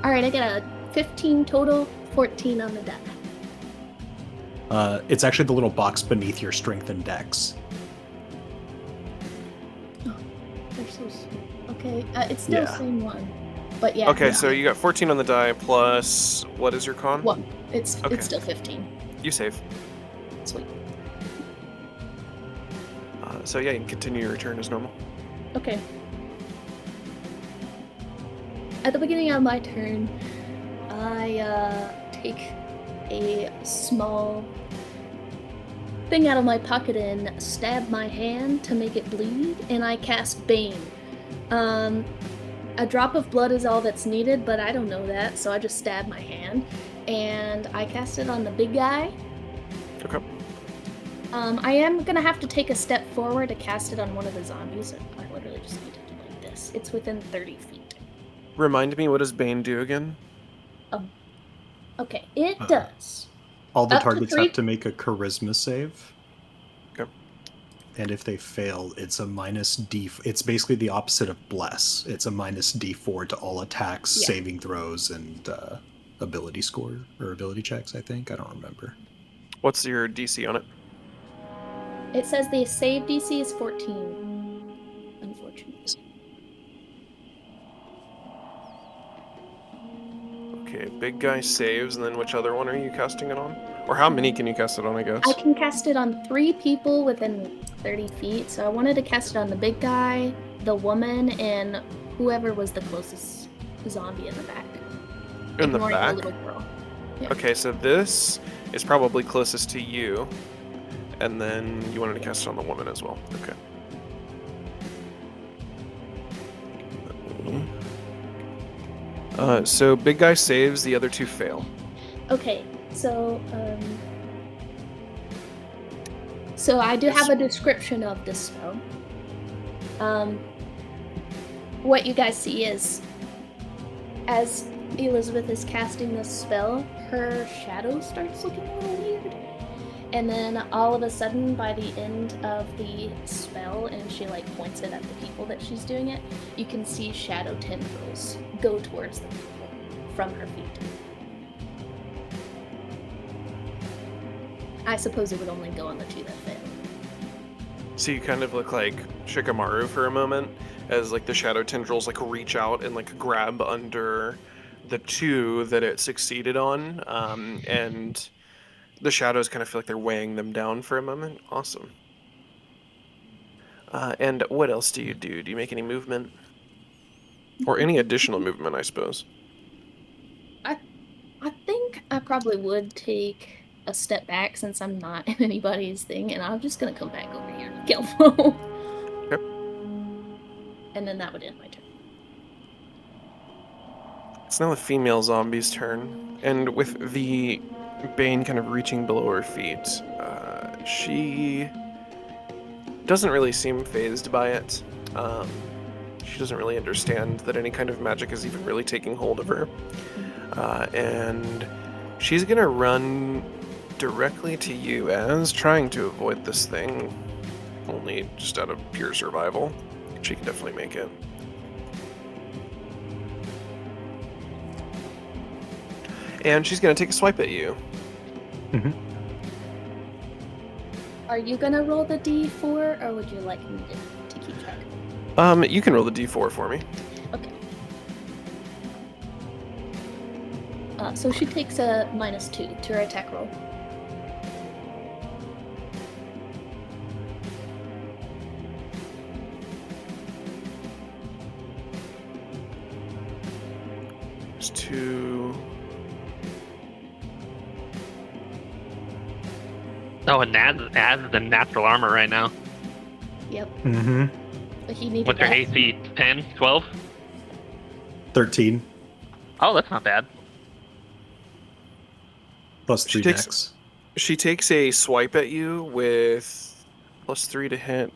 Alright, I got a 15 total, 14 on the die. It's actually the little box beneath your strength and dex. Oh, they're so small. Okay, it's still the Yeah. same one. But yeah. Okay, no. so you got 14 on the die plus, what is your con? 1. It's Okay. still 15. You save. Sweet. So yeah, you can continue your turn as normal. Okay. At the beginning of my turn, I take a small thing out of my pocket and stab my hand to make it bleed, and I cast Bane. A drop of blood is all that's needed, but I don't know that, so I just stab my hand, and I cast it on the big guy. Okay. I am gonna have to take a step forward to cast it on one of the zombies. I literally just need to do like this. It's within 30 feet. Remind me, what does Bane do again? Okay, it does. All the Up to targets 3. have to make a charisma save. Okay. And if they fail, it's a minus D. It's basically the opposite of bless. It's a minus D4 to all attacks, Yeah. saving throws, and ability score or ability checks. I think I don't remember. What's your DC on it? It says the save DC is 14. Unfortunately. Okay, big guy saves, and then which other one are you casting it on? Or how many can you cast it on, I guess? I can cast it on 3 people within 30 feet, so I wanted to cast it on the big guy, the woman, and whoever was the closest zombie in the back. In the Ignoring back? little girl. Yeah. Okay, so this is probably closest to you, and then you wanted to cast it on the woman as well. Okay. So big guy saves, the other 2 fail. Okay, so I do have a description of this spell. What you guys see is, as Elizabeth is casting this spell, her shadow starts looking a little weird. And then all of a sudden, by the end of the spell, and she like points it at the people that she's doing it, you can see shadow tendrils go towards the people from her feet. I suppose it would only go on the 2 that fail. So you kind of look like Shikamaru for a moment, as like the shadow tendrils like reach out and like grab under the 2 that it succeeded on, and the shadows kind of feel like they're weighing them down for a moment. Awesome. And what else do you do? Do you make any movement? Or any additional movement, I suppose? I think I probably would take a step back since I'm not in anybody's thing, and I'm just gonna come back over here to Caelvo. Okay. And then that would end my turn. It's now the female zombie's turn, and with the Bane kind of reaching below her feet, she doesn't really seem fazed by it. She doesn't really understand that any kind of magic is even really taking hold of her. And she's gonna run directly to you, as trying to avoid this thing, only just out of pure survival. She can definitely make it. And she's gonna take a swipe at you. Are you gonna roll the D4, or would you like me to keep track? You can roll the D4 for me. Okay. So she takes a -2 to her attack roll. There's 2. Oh, and adds the natural armor right now. Yep. Mm-hmm. But he needed What's her that. AC? 10? 12? 13 Oh, that's not bad. plus She 3 takes- dex. She takes a swipe at you with +3 to hit,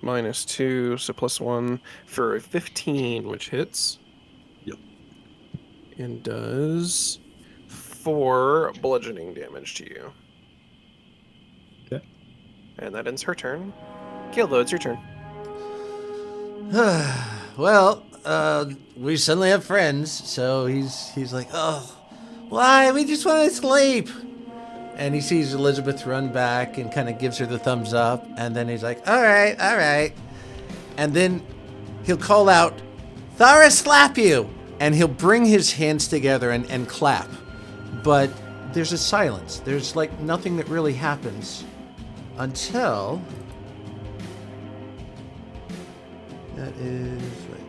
-2, so +1 for a 15, which hits. Yep. And does 4 bludgeoning damage to you. Okay. And that ends her turn. Caelvo, it's your turn. Well, we suddenly have friends, so he's like, oh, why? We just want to sleep. And he sees Elizabeth run back and kind of gives her the thumbs up, and then he's like, all right. And then he'll call out, Thara, slap you! And he'll bring his hands together and clap. But there's a silence. There's like nothing that really happens until... That is right.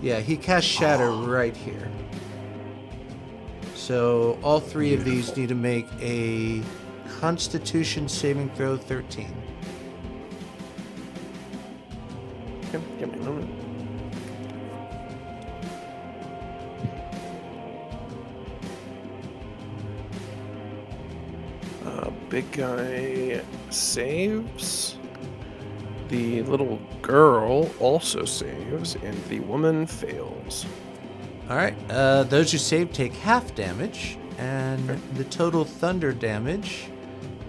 Yeah, he casts Shatter right here. So all 3 of these need to make a Constitution saving throw 13. Okay, give me a moment. Big guy saves. The little girl also saves, and the woman fails. All right, those who save take half damage, and the total thunder damage,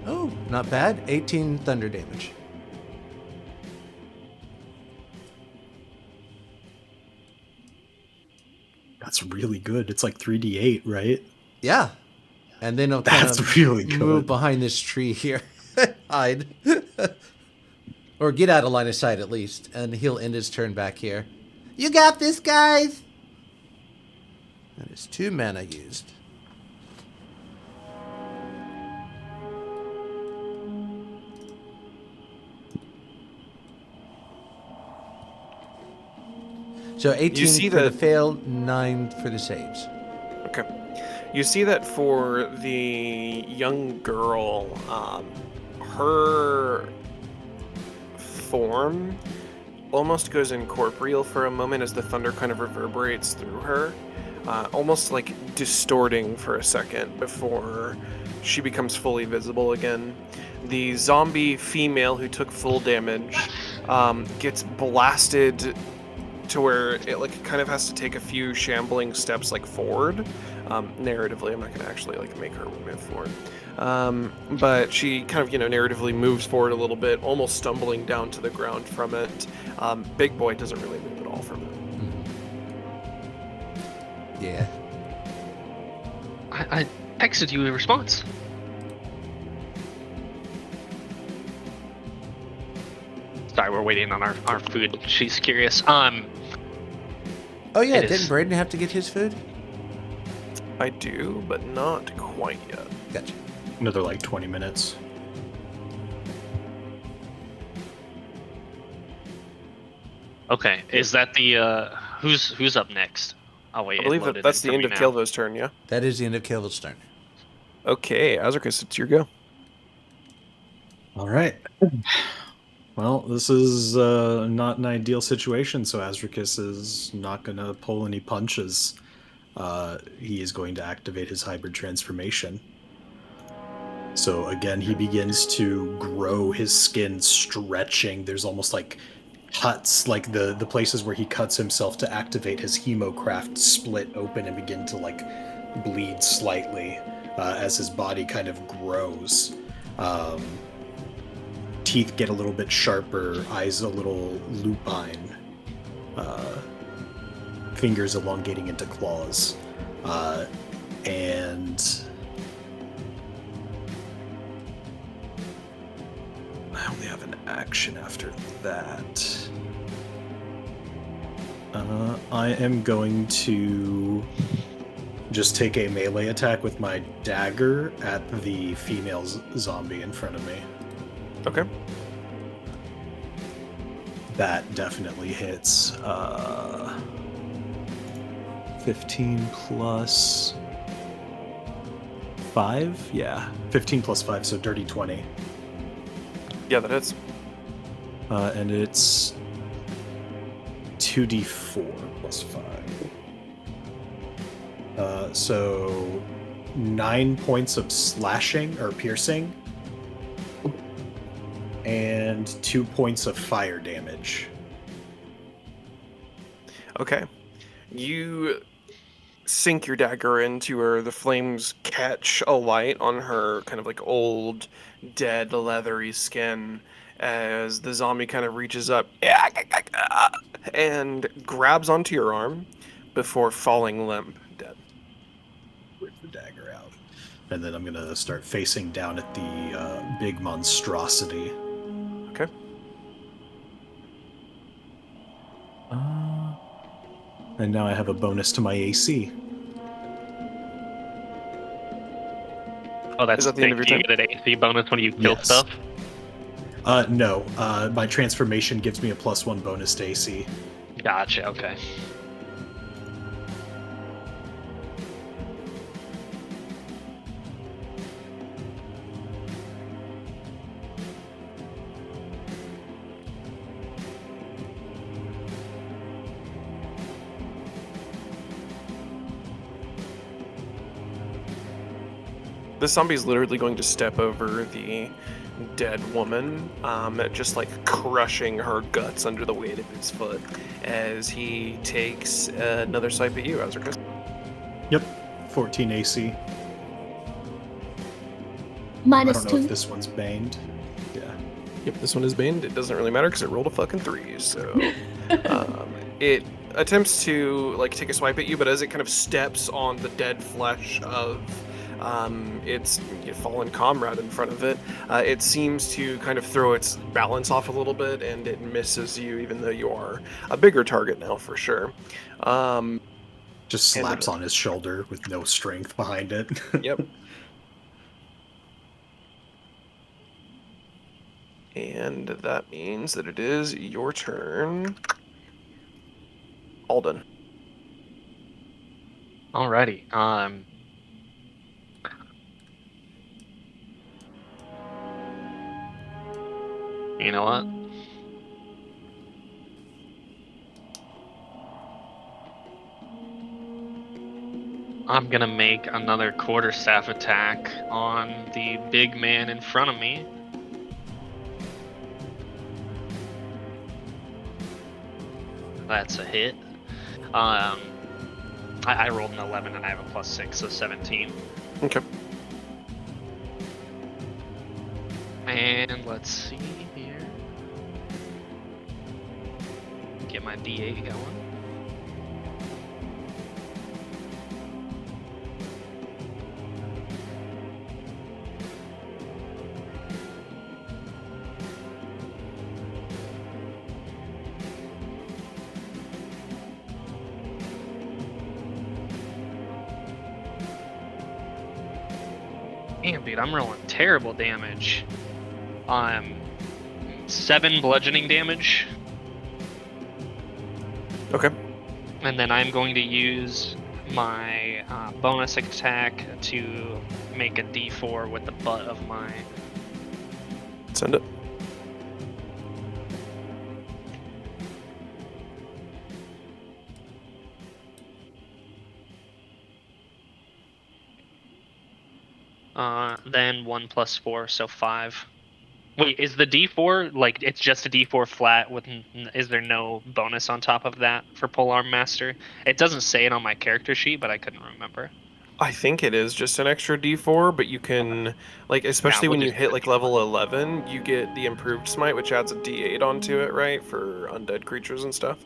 oh, not bad, 18 thunder damage. That's really good. It's like 3d8, right? Yeah, and then I'll kind That's of really move good. behind this tree here, hide, or get out of line of sight at least, and he'll end his turn back here. You got this, guys. That is 2 mana used. So 18 see for the that- fail, 9 for the saves. Okay. You see that for the young girl, her form almost goes incorporeal for a moment as the thunder kind of reverberates through her, almost like distorting for a second before she becomes fully visible again. The zombie female who took full damage gets blasted to where it like kind of has to take a few shambling steps like forward. Narratively, I'm not going to actually like make her move forward. But she kind of, narratively moves forward a little bit, almost stumbling down to the ground from it. Big boy doesn't really move at all from it. Yeah. I texted you a response. Sorry, we're waiting on our food. She's curious. Oh yeah, It is. didn't Braden have to get his food? I do, but not quite yet. Gotcha. Another like 20 minutes. Okay, is that the who's up next? Oh wait, I believe it that's loaded the in end for of me now. Caelvo's turn, yeah? That is the end of Caelvo's turn. Okay, Azricus, it's your go. All right. Well, this is not an ideal situation, so Azricus is not going to pull any punches. He is going to activate his hybrid transformation. So again, he begins to grow his skin, stretching. There's almost like cuts, like the places where he cuts himself to activate his hemocraft split open and begin to like bleed slightly as his body kind of grows. Teeth get a little bit sharper, eyes a little lupine, fingers elongating into claws, and I only have an action after that. I am going to just take a melee attack with my dagger at the female zombie in front of me. Okay. That definitely hits. 15 plus 5? Yeah. 15 plus 5, so dirty 20. Yeah, that hits. And it's 2d4 plus 5. So 9 points of slashing or piercing, and 2 points of fire damage. Okay. You sink your dagger into her. The flames catch a light on her kind of like old, dead, leathery skin as the zombie kind of reaches up and grabs onto your arm before falling limp, dead. Whip the dagger out. And then I'm going to start facing down at the big monstrosity. Okay. And now I have a bonus to my AC. Oh, that's Is that the end of your Do you turn? get an AC bonus when you kill Yes. stuff? No. My transformation gives me a +1 bonus to AC. Gotcha, okay. This zombie's literally going to step over the dead woman, just like crushing her guts under the weight of his foot as he takes another swipe at you, Azricus. Yep. 14 AC. Minus I don't know 2. if this one's baned. Yeah. Yep, this one is banned. It doesn't really matter because it rolled a fucking 3, so it attempts to like take a swipe at you, but as it kind of steps on the dead flesh of its fallen comrade in front of it, it seems to kind of throw its balance off a little bit, and it misses you, even though you are a bigger target now for sure. Just slaps on his shoulder with no strength behind it. Yep. And that means that it is your turn, Alden. Alrighty. You know what? I'm gonna make another quarterstaff attack on the big man in front of me. That's a hit. I rolled an 11 and I have a +6, so 17. Okay. And let's see here. Get my D8 going. Damn, dude, I'm rolling terrible damage. 7 bludgeoning damage. Okay. And then I'm going to use my bonus attack to make a D4 with the butt of my... Send it. Then 1 + 4, so 5. Wait, is the D4, like, it's just a D4 flat with, is there no bonus on top of that for Polearm Master? It doesn't say it on my character sheet, but I couldn't remember. I think it is just an extra D4, but you can, like, especially we'll when you just hit do like the level 11, you get the improved smite, which adds a D8 onto it, right, for undead creatures and stuff.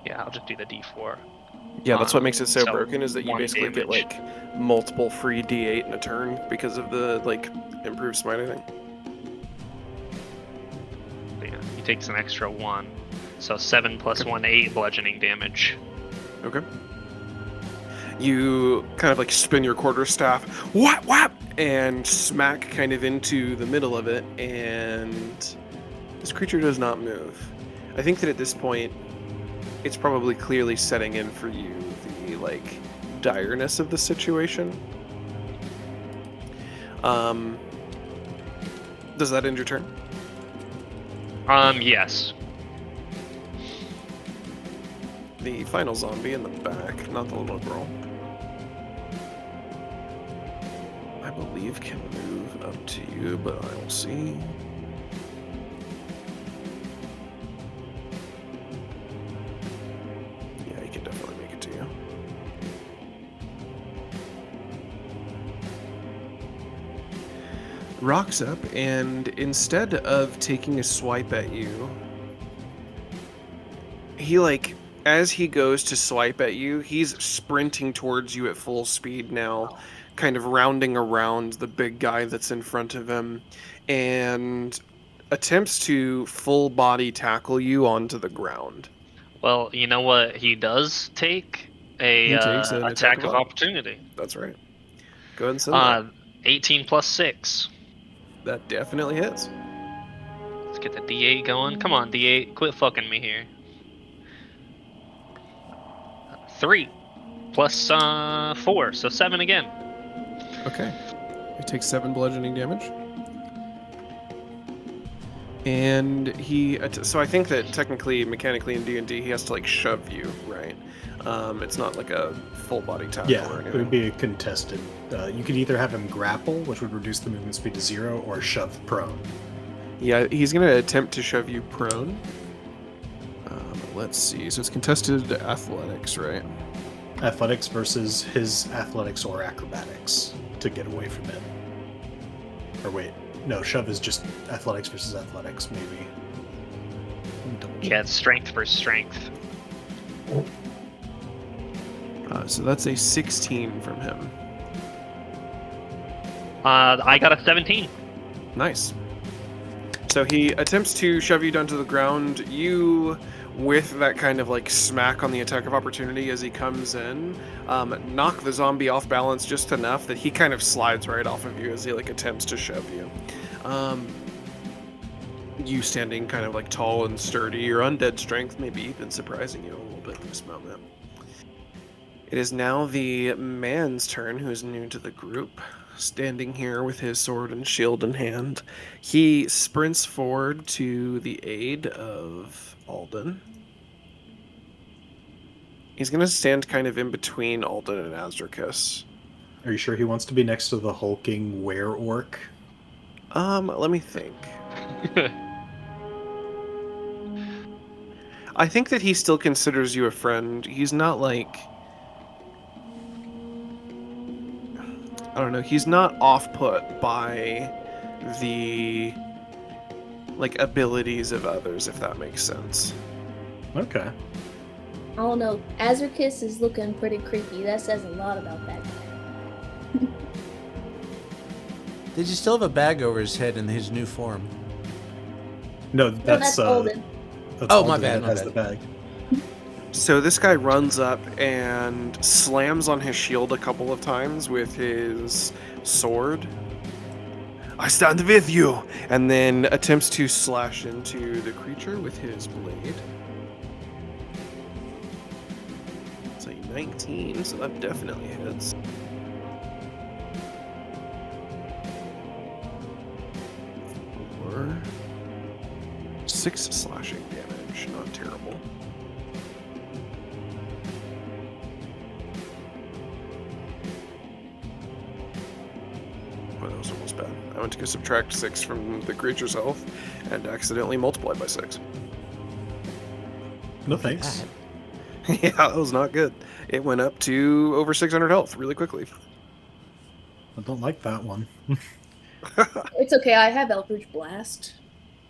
Yeah, I'll just do the D4. Yeah, that's what makes it so so broken, is that you 1 basically get damage. like multiple free D8 in a turn because of the like improved smite, I think. Yeah, he takes an extra 1. So 7 plus 1, 8 bludgeoning damage. Okay. You kind of like spin your quarterstaff, whap, whap, and smack kind of into the middle of it, and this creature does not move. I think that at this point, it's probably clearly setting in for you the like direness of the situation. Does that end your turn? Yes. The final zombie in the back, not the little girl, I believe can move up to you, but I will see. Yeah, he can definitely make it to you. Rocks up, and instead of taking a swipe at you, he as he goes to swipe at you, he's sprinting towards you at full speed now, kind of rounding around the big guy that's in front of him, and attempts to full body tackle you onto the ground. Well, you know what he does take? He takes an attack of opportunity. That's right. Go ahead and send that. 18 plus 6. That definitely hits. Let's get the D8 going. Come on, D8. Quit fucking me here. 3 plus 4, so 7 again. Okay. He takes 7 bludgeoning damage. And so I think that technically, mechanically in D&D, he has to like shove you, right? It's not like a full body tackle Yeah, or it anything. would be a contested. You could either have him grapple, which would reduce the movement speed to 0, or shove prone. Yeah, he's going to attempt to shove you prone. Let's see. So it's contested athletics, right? Athletics versus his athletics or acrobatics to get away from it. Or wait, no, shove is just athletics versus athletics, maybe. Yeah, it's strength versus strength. So that's a 16 from him. I got a 17. Nice. So he attempts to shove you down to the ground. You, with that kind of like smack on the attack of opportunity as he comes in, knock the zombie off balance just enough that he kind of slides right off of you as he like attempts to shove you. You standing kind of like tall and sturdy, your undead strength maybe even surprising you a little bit in this moment. It is now the man's turn, who is new to the group. Standing here with his sword and shield in hand, he sprints forward to the aid of Alden. He's going to stand kind of in between Alden and Azricus. Are you sure he wants to be next to the hulking were-orc? Let me think. I think that he still considers you a friend. He's not like... I don't know, he's not off-put by the, like, abilities of others, if that makes sense. Okay. I don't know. Azricus is looking pretty creepy. That says a lot about that guy. Did you still have a bag over his head in his new form? No, No, that's Alden. That's Oh, my Alden bad, that my has bad. the bag. So this guy runs up and slams on his shield a couple of times with his sword. I stand with you! And then attempts to slash into the creature with his blade. It's a 19, so that definitely hits. Or 6 slashing damage, not terrible. Boy, that was almost bad. I went to go subtract 6 from the creature's health and accidentally multiplied by 6. No thanks. Yeah, that was not good. It went up to over 600 health really quickly. I don't like that one. It's okay, I have Eldritch Blast.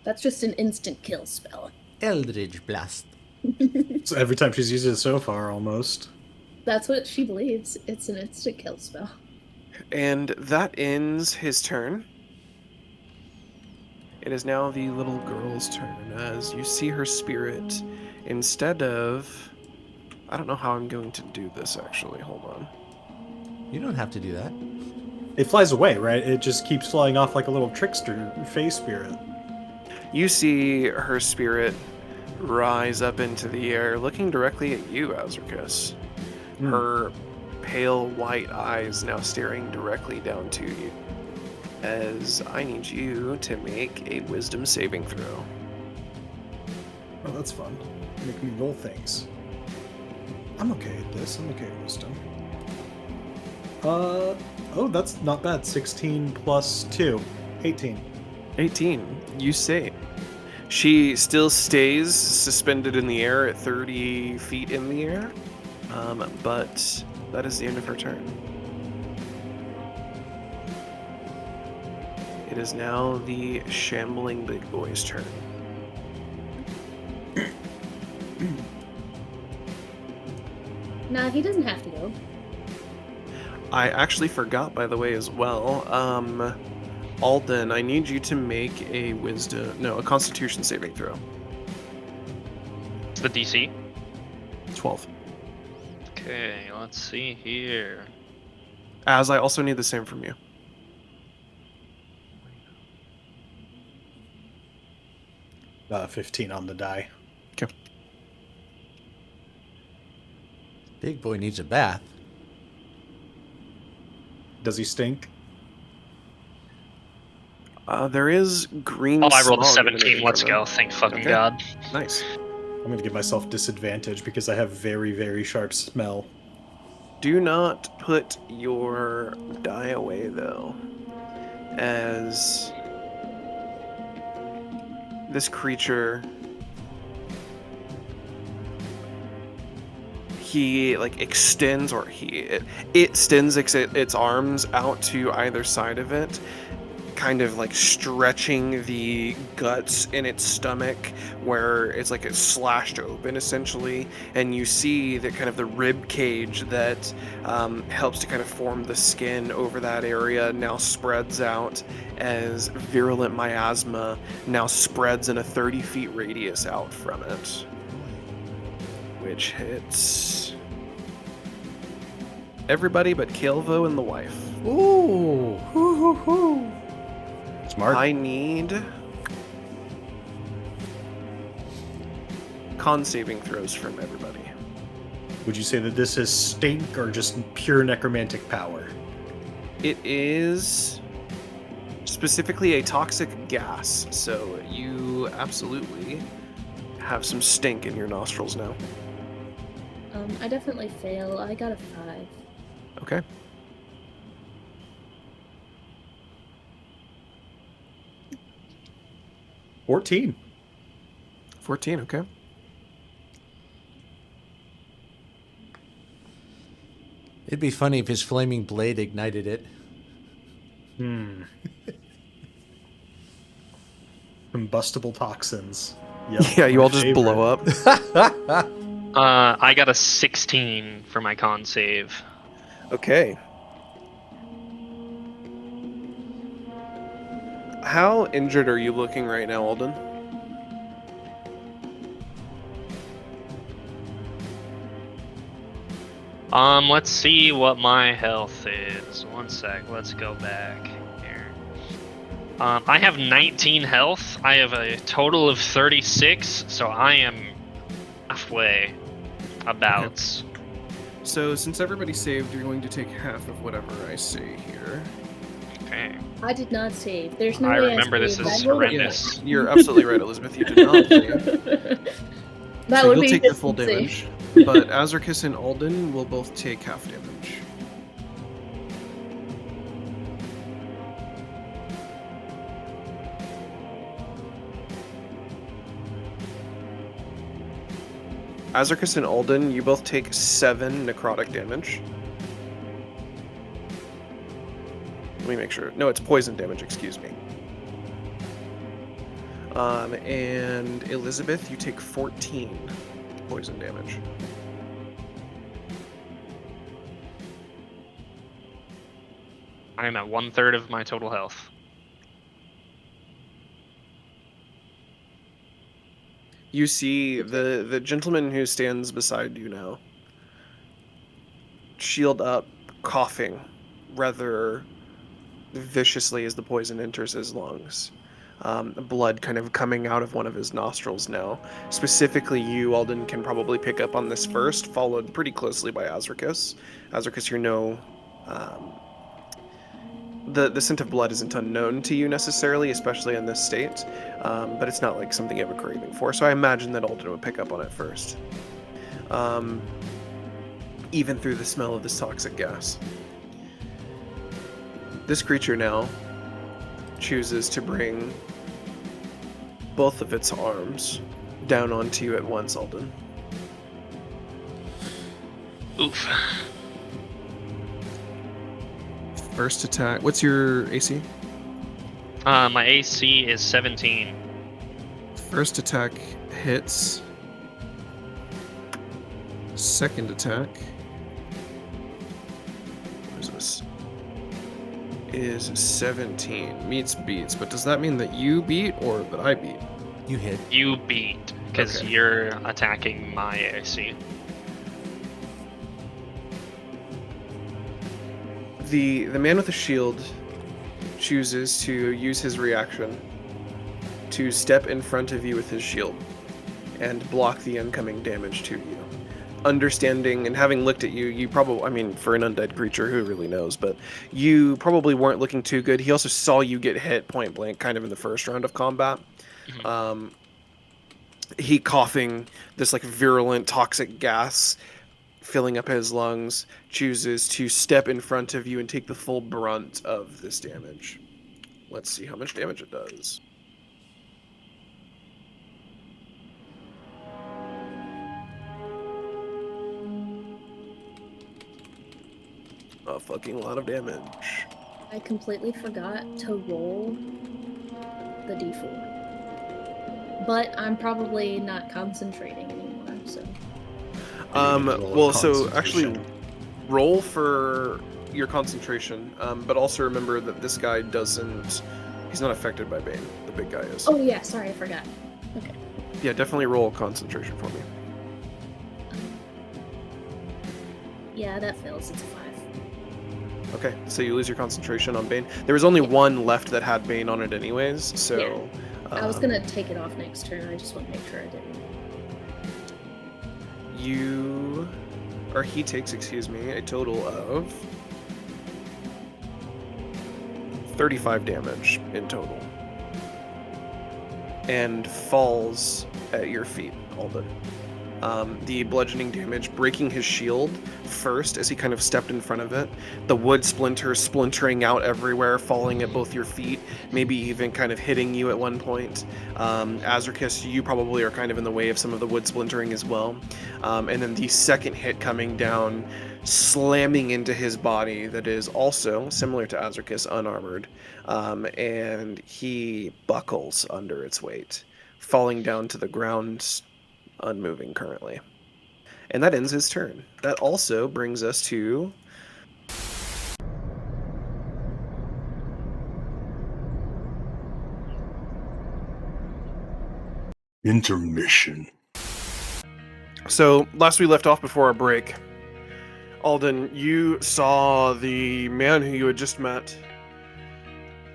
That's just an instant kill spell. Eldritch Blast. So every time she's used it so far, almost. That's what she believes. It's an instant kill spell. And that ends his turn. It is now the little girl's turn as you see her spirit. Instead of... I don't know how I'm going to do this, actually. Hold on. You don't have to do that. It flies away, right? It just keeps flying off like a little trickster face spirit. You see her spirit rise up into the air, looking directly at you, Azricus. Her pale white eyes now staring directly down to you. As I need you to make a wisdom saving throw. Oh, that's fun. Make me roll things. I'm okay at this. I'm okay at wisdom. Oh, that's not bad. 16 plus 2. 18. 18. You save. She still stays suspended in the air at 30 feet in the air, but that is the end of her turn. It is now the shambling big boy's turn. Nah, he doesn't have to go. I actually forgot, by the way, as well. Alden, I need you to make a Constitution saving throw. It's the DC. 12. Okay, let's see here. As I also need the same from you. Uh, 15 on the die. Okay. Big boy needs a bath. Does he stink? There is green. Oh, I rolled a smog 17. emanating Let's from go. him. Thank fucking Okay. God. Nice. I'm going to give myself disadvantage because I have very, very sharp smell. Do not put your die away, though, as this creature, he extends, or it extends its arms out to either side of it, kind of stretching the guts in its stomach where it's it's slashed open essentially, and you see that kind of the rib cage that helps to kind of form the skin over that area now spreads out as virulent miasma now spreads in a 30 feet radius out from it, which hits everybody but Caelvo and the wife. Ooh. Hoo, hoo, hoo. Smart. I need con saving throws from everybody. Would you say that this is stink or just pure necromantic power? It is specifically a toxic gas, so you absolutely have some stink in your nostrils now. I definitely fail. I got a 5. Okay. $14. 14, okay. It'd be funny if his flaming blade ignited it. Combustible toxins. Yep, Yeah, you my all just favorite. blow up. I got a 16 for my con save. Okay. How injured are you looking right now, Alden? Let's see what my health is. One sec, let's go back here. I have 19 health. I have a total of 36, so I am halfway abouts. So since everybody saved, you're going to take half of whatever I say here. Okay. I did not save. There's no I way remember this saved. is I rolled a horrendous. You're absolutely right, Elizabeth. You did not save. That So would you'll be take the full consistency. damage, but Azricus and Alden will both take half damage. Azricus and Alden, you both take 7 necrotic damage. Let me make sure. No, it's poison damage, excuse me. And Elizabeth, you take 14 poison damage. I am at 1/3 of my total health. You see the gentleman who stands beside you now, shield up, coughing rather viciously as the poison enters his lungs. Blood kind of coming out of one of his nostrils now. Specifically, you, Alden, can probably pick up on this first, followed pretty closely by Azricus. Azricus, you know, the scent of blood isn't unknown to you necessarily, especially in this state, but it's not like something you have a craving for. So I imagine that Alden would pick up on it first, even through the smell of this toxic gas. This creature now chooses to bring both of its arms down onto you at once, Alden. Oof. First attack. What's your AC? My AC is 17. First attack hits. Second attack. What is this? Is 17. Meets beats. But does that mean that you beat or that I beat? You hit. You beat, because Okay. you're attacking my AC. The man with the shield chooses to use his reaction to step in front of you with his shield and block the incoming damage to you. Understanding and having looked at you, you probably, I mean, for an undead creature, who really knows, but you probably weren't looking too good. He also saw you get hit point blank kind of in the first round of combat. Mhm. He coughing this like virulent toxic gas filling up his lungs, chooses to step in front of you and take the full brunt of this damage. Let's see how much damage it does. A fucking lot of damage. I completely forgot to roll the d4. But I'm probably not concentrating anymore, so. Well, so actually roll for your concentration, but also remember that this guy doesn't, he's not affected by Bane, the big guy is. Oh yeah, sorry, I forgot. Okay. Yeah, definitely roll concentration for me. Yeah, that fails. It's a 5. Okay, so you lose your concentration on Bane. There was only one left that had Bane on it anyways, so... I was gonna take it off next turn, I just want to make sure I didn't. You... Or he takes, excuse me, a total of... 35 damage in total. And falls at your feet, Alden. The bludgeoning damage breaking his shield first as he kind of stepped in front of it. The wood splinters splintering out everywhere, falling at both your feet, maybe even kind of hitting you at one point. Azricus, you probably are kind of in the way of some of the wood splintering as well. And then the second hit coming down, slamming into his body that is also, similar to Azricus, unarmored. And he buckles under its weight, falling down to the ground, unmoving currently. And that ends his turn. That also brings us to... Intermission. So, last we left off before our break, Alden, you saw the man who you had just met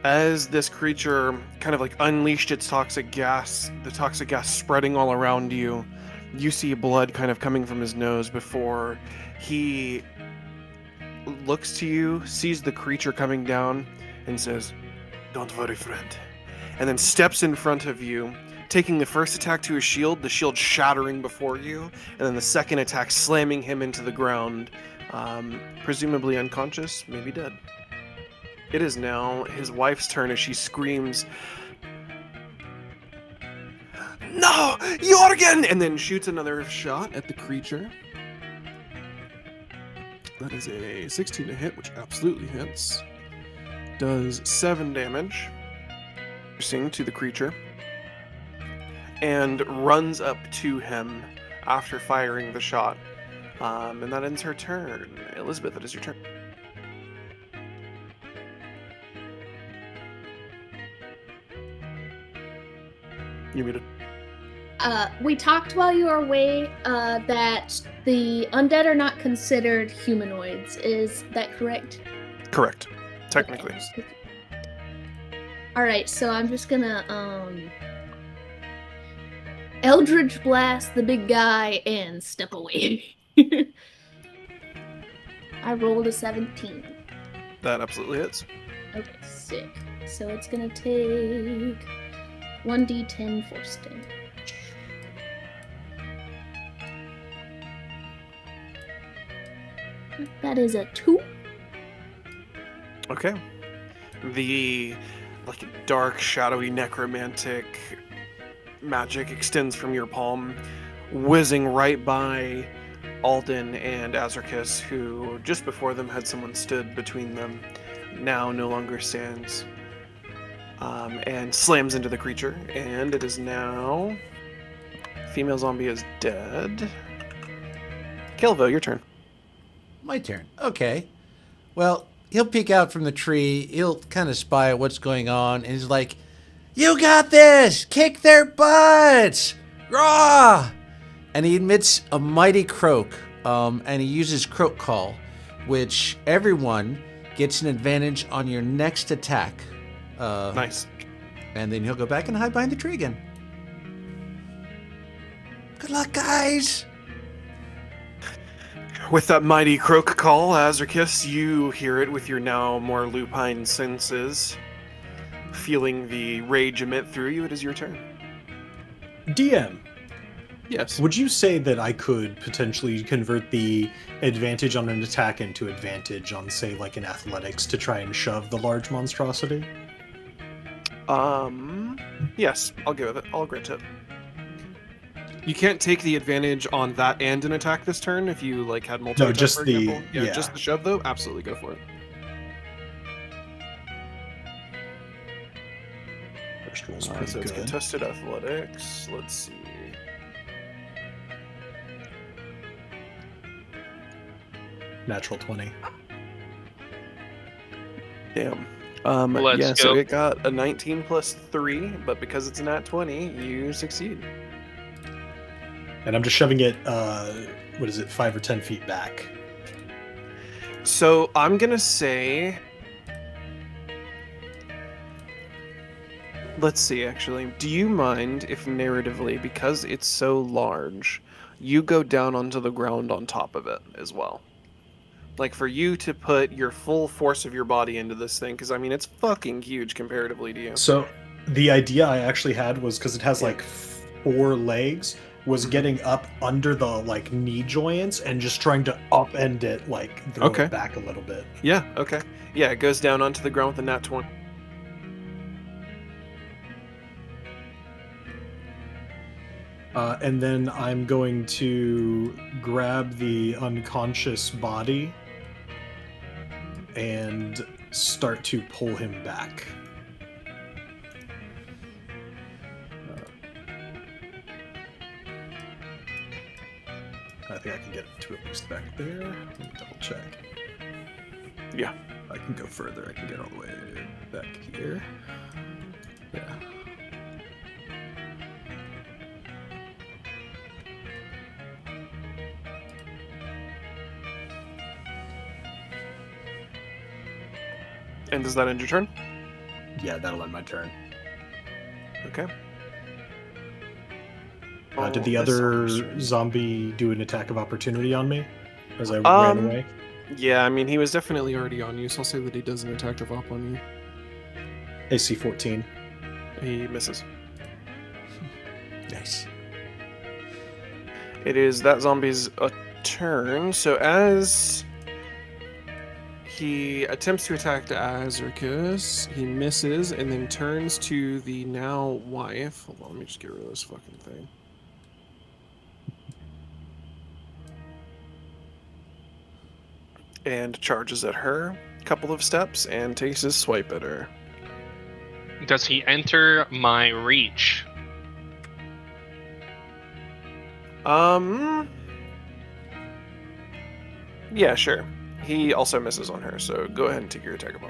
as this creature kind of like unleashed its toxic gas, the toxic gas spreading all around you. You see blood kind of coming from his nose before he looks to you, sees the creature coming down, and says, "Don't worry, friend." And then steps in front of you, taking the first attack to his shield, the shield shattering before you, and then the second attack slamming him into the ground, presumably unconscious, maybe dead. It is now his wife's turn as she screams, "No! Jorgen!" and then shoots another shot at the creature. That is a 16 to hit, which absolutely hits. Does 7 damage. Piercing to the creature. And runs up to him after firing the shot. And that ends her turn. Elizabeth, it is your turn. You muted. We talked while you were away that the undead are not considered humanoids. Is that correct? Correct. Technically. Okay. Alright, so I'm just gonna Eldritch Blast the big guy and step away. I rolled a 17. That absolutely hits. Okay, sick. So it's gonna take 1d10 force damage. That is a 2. Okay. The dark, shadowy, necromantic magic extends from your palm, whizzing right by Alden and Azricus, who just before them had someone stood between them, now no longer stands, and slams into the creature. And it is now... Female zombie is dead. Caelvo, your turn. My turn. Okay. Well, he'll peek out from the tree. He'll kind of spy at what's going on, and he's like, "You got this! Kick their butts! Raw!" And he emits a mighty croak, and he uses croak call, which everyone gets an advantage on your next attack. Nice. And then he'll go back and hide behind the tree again. Good luck, guys! With that mighty croak call, Azricus, you hear it with your now more lupine senses. Feeling the rage emit through you, it is your turn. DM, Yes. would you say that I could potentially convert the advantage on an attack into advantage on, say, like an athletics to try and shove the large monstrosity? Yes, I'll go with it. I'll grant it. You can't take the advantage on that and an attack this turn if you had multi. No, just for the- example. yeah. Just the shove though. Absolutely go for it. First roll's So pretty it's good. contested athletics. Let's see. Natural 20. Damn. Let's yeah, so go. it got a 19 plus 3, but because it's a nat 20, you succeed. And I'm just shoving it, 5 or 10 feet back. So I'm gonna say, let's see, actually, do you mind if narratively, because it's so large, you go down onto the ground on top of it as well? Like, for you to put your full force of your body into this thing, because, I mean, it's fucking huge comparatively to you. So the idea I actually had was, because it has like 4 legs, was getting up under the knee joints and just trying to upend it, throw Okay. it back a little bit. Yeah, okay. Yeah, it goes down onto the ground with a nat 20. And then I'm going to grab the unconscious body and start to pull him back. I think I can get to at least back there. Let me double check. Yeah. I can go further. I can get all the way back here. Yeah. And does that end your turn? Yeah, that'll end my turn. Okay. Did the Oh, this other zombie's- zombie do an attack of opportunity on me as I ran Um, away? Yeah, I mean, he was definitely already on you, so I'll say that he does an attack of op on you. AC 14. He misses. Nice. It is that zombie's turn, so as he attempts to attack Azricus, he misses and then turns to the now wife. Hold on, let me just get rid of this fucking thing. And charges at her a couple of steps and takes his swipe at her. Does he enter my reach? Yeah, sure. He also misses on her, so go ahead and take your attack of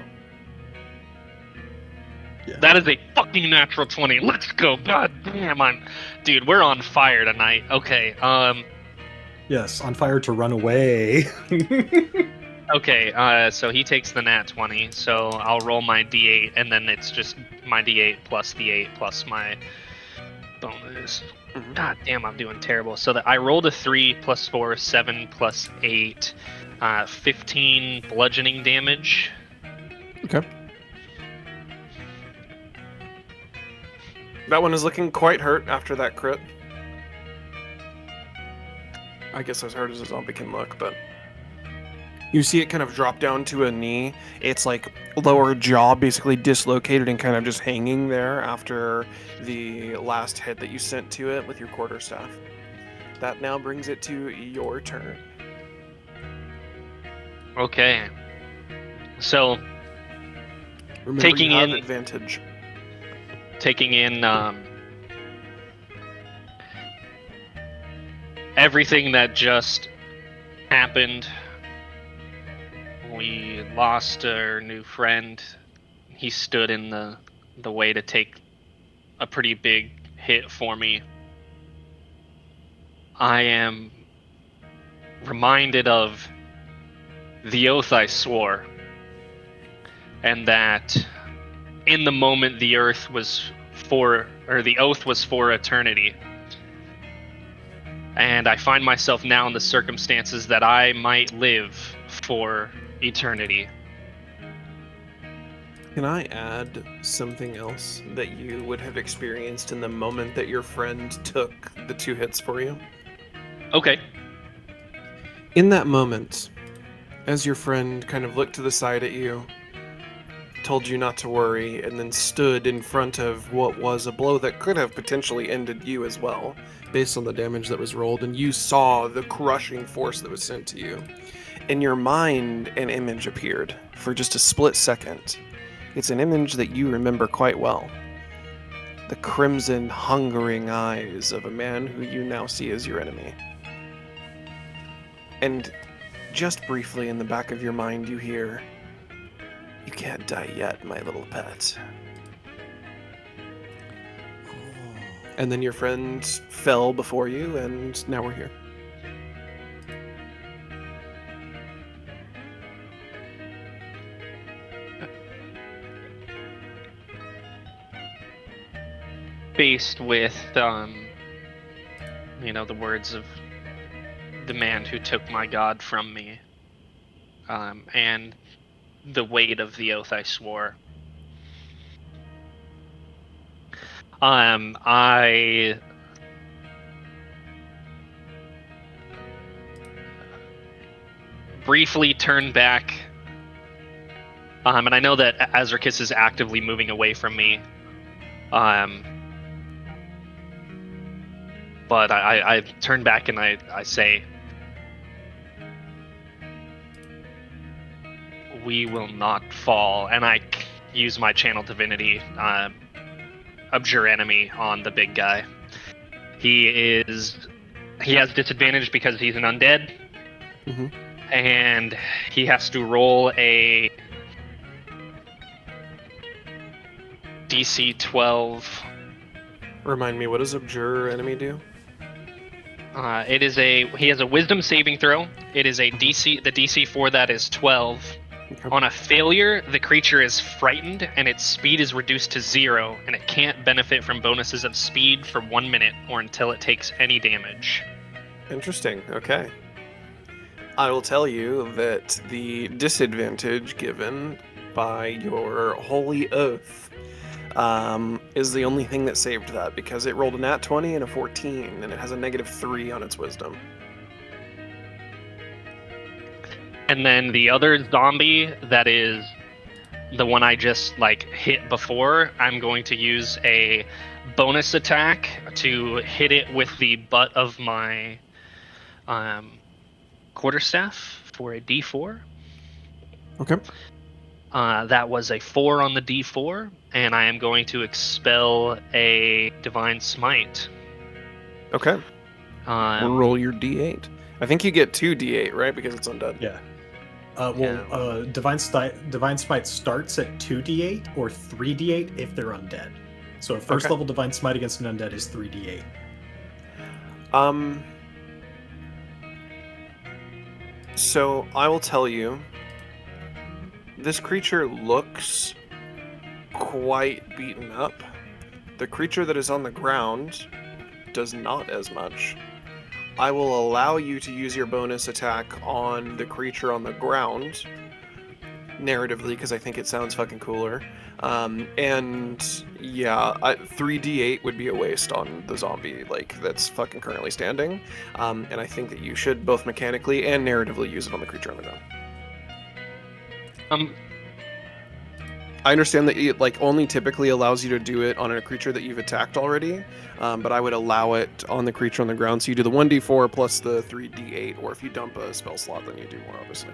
Yeah. That is a fucking natural 20. Let's go. God damn, dude, we're on fire tonight. Okay, Yes, on fire to run away. okay, so he takes the nat 20, so I'll roll my d8, and then it's just my d8 plus the 8 plus my bonus. God damn, I'm doing terrible. So that I rolled a 3 plus 4, 7 plus 8, 15 bludgeoning damage. Okay. That one is looking quite hurt after that crit. I guess as hurt as a zombie can look, but you see it kind of drop down to a knee. Its like lower jaw basically dislocated and kind of just hanging there after the last hit that you sent to it with your quarterstaff. That now brings it to your turn. Okay. So Remember, taking you have in advantage. taking in everything that just happened. We lost our new friend. He stood in the way to take a pretty big hit for me. I am reminded of the oath I swore, and that in the moment the oath was for eternity. And I find myself now in the circumstances that I might live for eternity. Can I add something else that you would have experienced in the moment that your friend took the 2 hits for you? Okay. In that moment, as your friend kind of looked to the side at you, told you not to worry, and then stood in front of what was a blow that could have potentially ended you as well, based on the damage that was rolled, and you saw the crushing force that was sent to you. In your mind, an image appeared for just a split second. It's an image that you remember quite well. The crimson, hungering eyes of a man who you now see as your enemy. And just briefly in the back of your mind, you hear, "You can't die yet, my little pet." And then your friend fell before you, and now we're here. Faced with, the words of the man who took my god from me, and the weight of the oath I swore. I briefly turn back, and I know that Azricus is actively moving away from me, but I turn back and I say, "We will not fall," and I use my channel divinity, abjure enemy on the big guy. He has disadvantage because he's an undead, and he has to roll a DC 12. Remind me, what does Abjure Enemy do? He has a wisdom saving throw. It is a DC. The DC for that is 12. Okay. On a failure, the creature is frightened and its speed is reduced to 0, and it can't benefit from bonuses of speed for 1 minute or until it takes any damage. Interesting. Okay. I will tell you that the disadvantage given by your holy oath is the only thing that saved that, because it rolled a nat 20 and a 14, and it has a -3 on its wisdom. And then the other zombie, that is the one I just hit before, I'm going to use a bonus attack to hit it with the butt of my quarterstaff for a D4. Okay. That was a 4 on the D4, and I am going to expel a Divine Smite. Okay. Roll your D8. I think you get 2 D8, right? Because it's undead. Yeah. Divine Smite starts at 2d8 or 3d8 if they're undead. So a first level Divine Smite against an undead is 3d8. So I will tell you, this creature looks quite beaten up. The creature that is on the ground does not as much. I will allow you to use your bonus attack on the creature on the ground, narratively, because I think it sounds fucking cooler. And yeah, 3d8 would be a waste on the zombie, like, that's fucking currently standing. And I think that you should both mechanically and narratively use it on the creature on the ground. I understand that it only typically allows you to do it on a creature that you've attacked already, but I would allow it on the creature on the ground. So you do the 1d4 plus the 3d8, or if you dump a spell slot, then you do more, obviously.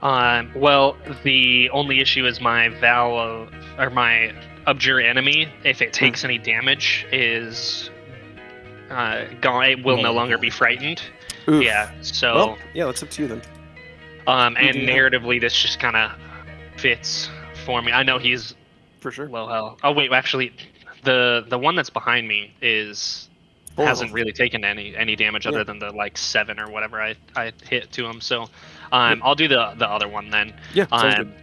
Well, the only issue is my my Abjure enemy. If it takes any damage, is it will no longer be frightened. Oof. Yeah. So. Well, yeah, that's up to you then. And narratively, this just kind of fits for me. I know he's for sure low health. Oh wait, actually, the one that's behind me hasn't really taken any damage other than the 7 or whatever I hit to him. So, I'll do the other one then. Yeah. Sounds good.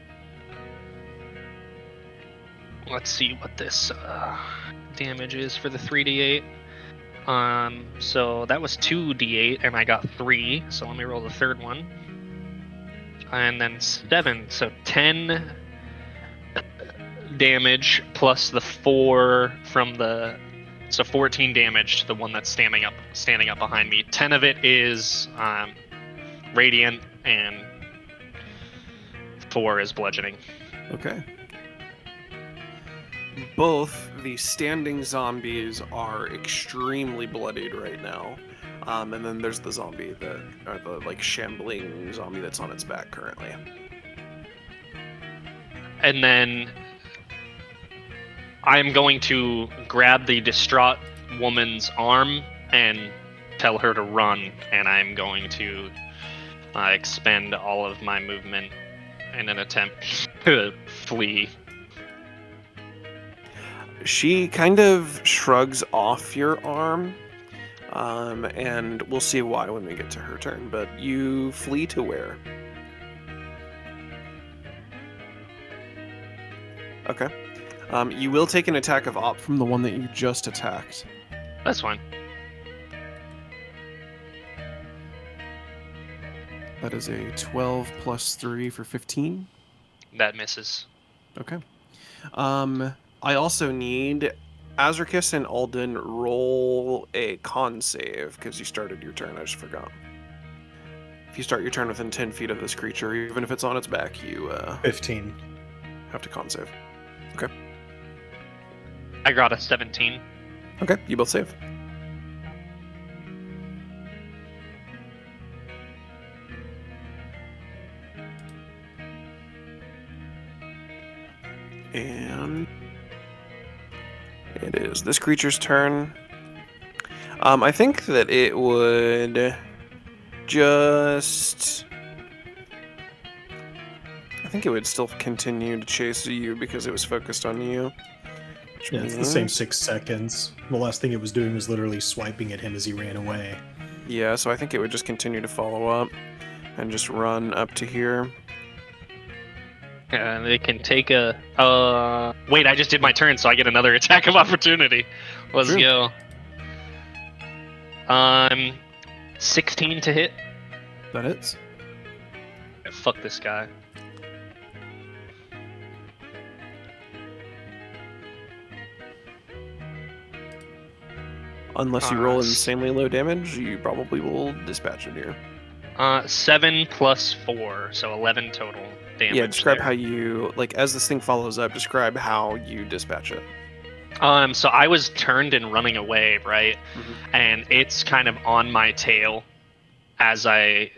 Let's see what this damage is for the 3d8. So that was 2d8, and I got 3. So let me roll the third one. And then 7, so 10 damage plus the 4 from so 14 damage to the one that's standing up behind me. 10 of it is radiant, and 4 is bludgeoning. Okay. Both the standing zombies are extremely bloodied right now. And then there's the zombie the shambling zombie that's on its back currently. And then I'm going to grab the distraught woman's arm and tell her to run, and I'm going to expend all of my movement in an attempt to flee. She kind of shrugs off your arm. And we'll see why when we get to her turn, but you flee to where? Okay. You will take an attack of op from the one that you just attacked. That's fine. That is a 12 plus 3 for 15. That misses. Okay. I also need Azricus and Alden roll a con save, because you started your turn, I just forgot. If you start your turn within 10 feet of this creature, even if it's on its back, you 15. Have to con save. Okay. I got a 17. Okay, you both save. And it is this creature's turn. I think that it would just... I think it would still continue to chase you because it was focused on you. Yeah, it's the same 6 seconds. The last thing it was doing was literally swiping at him as he ran away. Yeah, so I think it would just continue to follow up and just run up to here. They can take a... wait, I just did my turn, so I get another attack of opportunity. Let's go. 16 to hit. That hits. Fuck this guy. Unless you roll insanely low damage, you probably will dispatch it here. 7 plus 4, so 11 total damage. Yeah, describe there. how you, like, as this thing follows up, describe how you dispatch it. So I was turned and running away, right? Mm-hmm. And it's kind of on my tail as I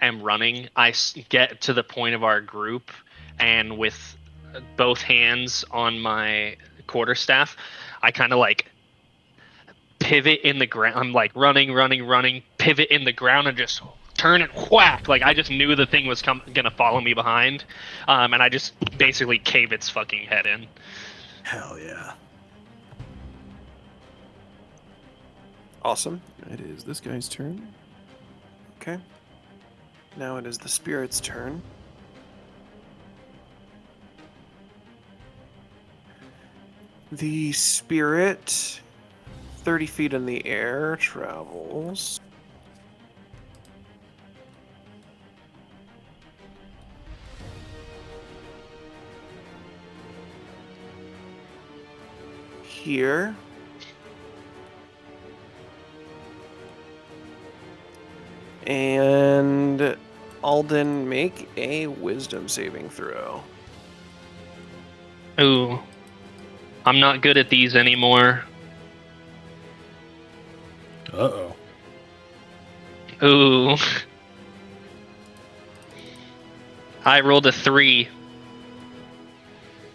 am running. I get to the point of our group, and with both hands on my quarterstaff, I kind of like pivot in the ground. I'm like running, pivot in the ground, and just turn and whack. Like, I just knew the thing was gonna follow me behind, and I just basically cave its fucking head in. Hell yeah. Awesome. It is this guy's turn. Okay. Now it is the spirit's turn. The spirit, 30 feet in the air, travels. Here. And Alden, make a wisdom saving throw. Ooh. I'm not good at these anymore. Uh-oh. Ooh. I rolled a 3.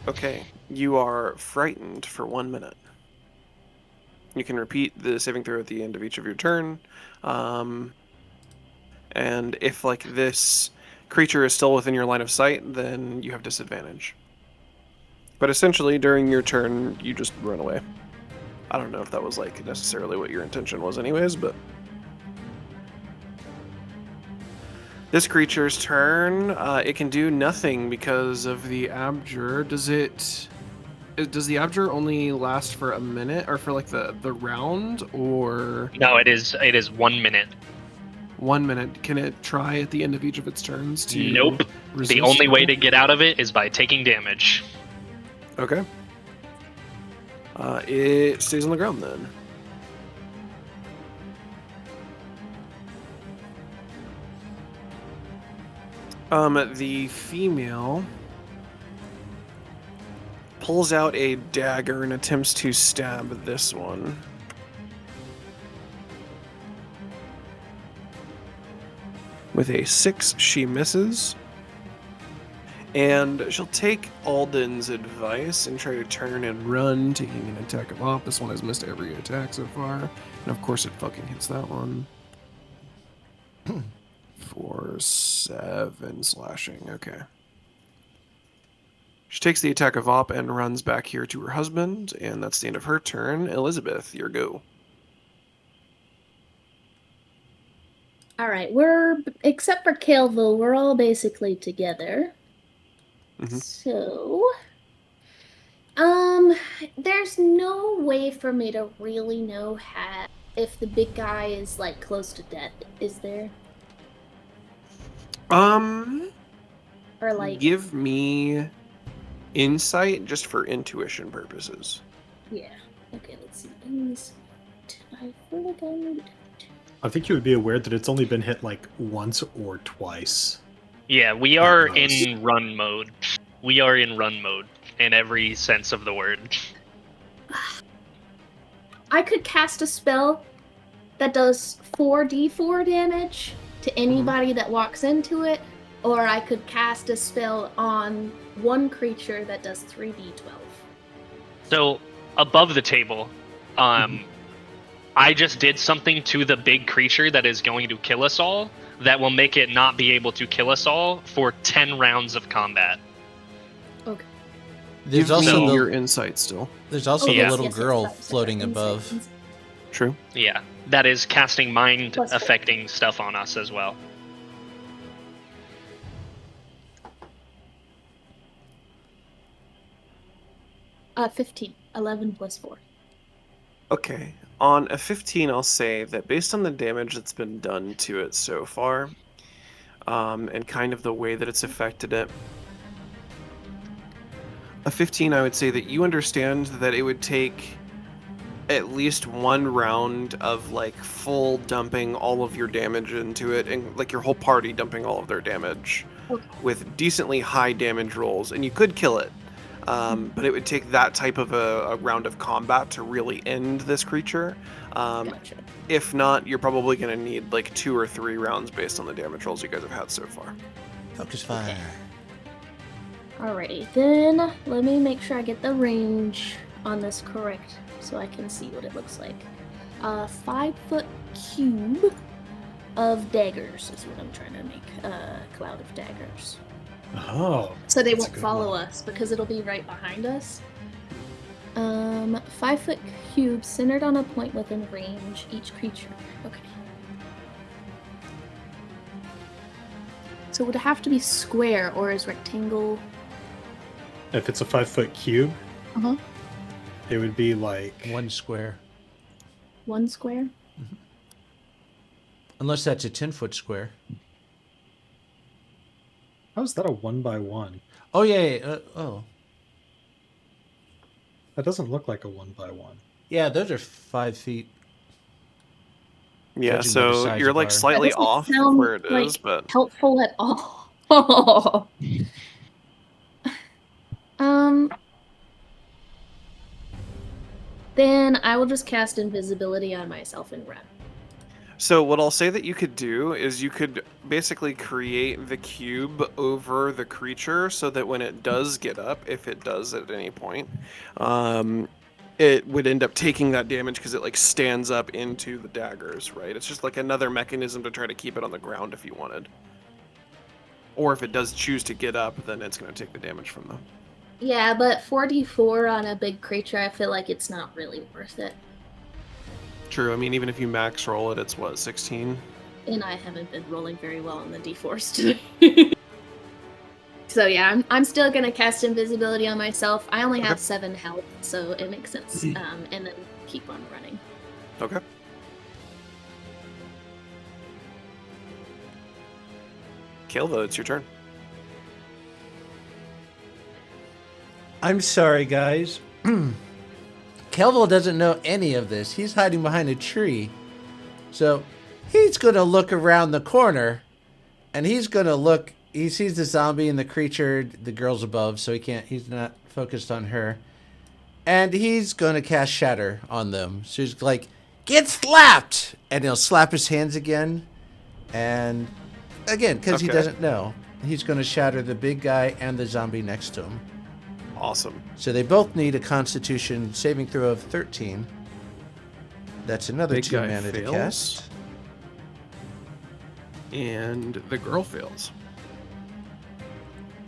Okay, you are frightened for 1 minute. You can repeat the saving throw at the end of each of your turn. And if, like, this creature is still within your line of sight, then you have disadvantage. But essentially, during your turn, you just run away. I don't know if that was, like, necessarily what your intention was anyways, but... This creature's turn, it can do nothing because of the Abjure. Does the Abjure only last for a minute, or for, like, the round, or... No, it is 1 minute. 1 minute. Can it try at the end of each of its turns to... Nope. resist? The only way to get out of it is by taking damage. Okay. It stays on the ground then. The female pulls out a dagger and attempts to stab this one. With a 6, she misses. And she'll take Alden's advice and try to turn and run, taking an attack of op. This one has missed every attack so far. And of course it fucking hits that one. For 7 slashing. Okay. She takes the attack of op and runs back here to her husband, and that's the end of her turn. Elizabeth, your go. Alright, except for Caelvo, we're all basically together. So, there's no way for me to really know if the big guy is, like, close to death, is there? Or, like... Give me insight just for intuition purposes. Yeah. Okay, let's see. Insight. I feel like I would... I think you would be aware that it's only been hit, like, once or twice. Yeah, we are in run mode. We are in run mode in every sense of the word. I could cast a spell that does 4d4 damage to anybody that walks into it, or I could cast a spell on one creature that does 3d12. So, above the table, I just did something to the big creature that is going to kill us all that will make it not be able to kill us all for 10 rounds of combat. Okay. There's also your insight still. There's also the little girl floating above. True. Yeah, that is casting mind affecting stuff on us as well. Uh, 15. 11 plus 4. Okay. On a 15, I'll say that based on the damage that's been done to it so far, and kind of the way that it's affected it, a 15, I would say that you understand that it would take at least one round of, like, full dumping all of your damage into it, and, like, your whole party dumping all of their damage with decently high damage rolls, and you could kill it. But it would take that type of a round of combat to really end this creature. Gotcha. If not, you're probably going to need, like, 2 or 3 rounds based on the damage rolls you guys have had so far. Focus fire. Alrighty, then let me make sure I get the range on this correct so I can see what it looks like. 5-foot cube. of daggers is what I'm trying to make. Cloud of daggers. Oh. So they that's a won't good follow one. us because it'll be right behind us. 5-foot cube centered on a point within range. Each creature. Okay. So would it have to be square or is rectangle? If it's a 5-foot cube, Uh-huh. it would be like 1 square. 1 square? Unless that's a 10-foot square. how is that a 1x1? Oh, yeah. Oh. That doesn't look like a 1x1. Yeah, those are 5 feet. Yeah, Judging by the so size you're of like our- slightly That doesn't off sound, where it like, is, but helpful at all. Then I will just cast invisibility on myself and run. so what I'll say that you could do is you could basically create the cube over the creature so that when it does get up, if it does at any point, it would end up taking that damage because it like stands up into the daggers, right? It's just like another mechanism to try to keep it on the ground if you wanted. Or if it does choose to get up, then it's going to take the damage from them. Yeah, but 4d4 on a big creature, I feel like it's not really worth it. True. I mean, even if you max roll it, it's what, 16? And I haven't been rolling very well on the d4s today. So yeah, I'm still gonna cast invisibility on myself. I only have 7 health, so it makes sense. And then keep on running. Okay. Caelvo, it's your turn. I'm sorry, guys. Caelvo doesn't know any of this. He's hiding behind a tree. So he's going to look around the corner, and he's going to look. He sees the zombie and the creature. The girl's above, so he's not focused on her. And he's going to cast Shatter on them. So he's like, get slapped! And he'll slap his hands again. And again, because he Okay. doesn't know, he's going to shatter the big guy and the zombie next to him. Awesome. So they both need a Constitution saving throw of 13. That's another Big 2 guy mana to fails. cast. And the girl fails.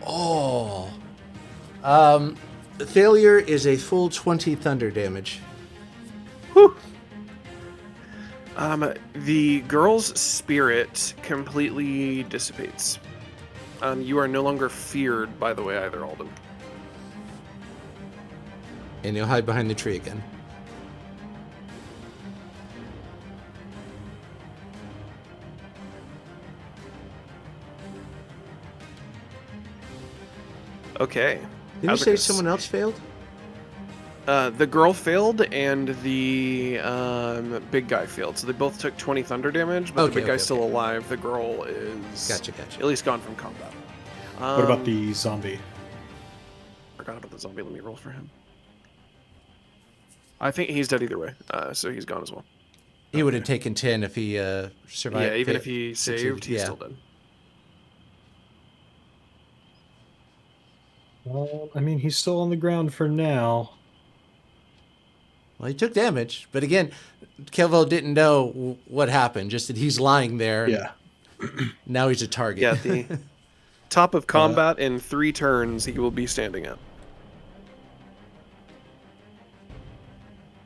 Oh. Failure is a full 20 thunder damage. Whew. The girl's spirit completely dissipates. You are no longer feared, by the way, either, Alden. And he'll hide behind the tree again. Okay. Didn't you say Azricus. someone else failed? The girl failed and the big guy failed. So they both took 20 thunder damage, but the big guy's still alive. The girl is Gotcha. at least gone from combat. What about the zombie? Forgot about the zombie. Let me roll for him. I think he's dead either way, so he's gone as well. He would have taken 10 if he survived. Yeah, even if he saved, he's yeah. still dead. Well, I mean, he's still on the ground for now. Well, he took damage, but again, Caelvo didn't know what happened. Just that he's lying there. And Yeah. now he's a target. Yeah, the top of combat in 3 turns, he will be standing up.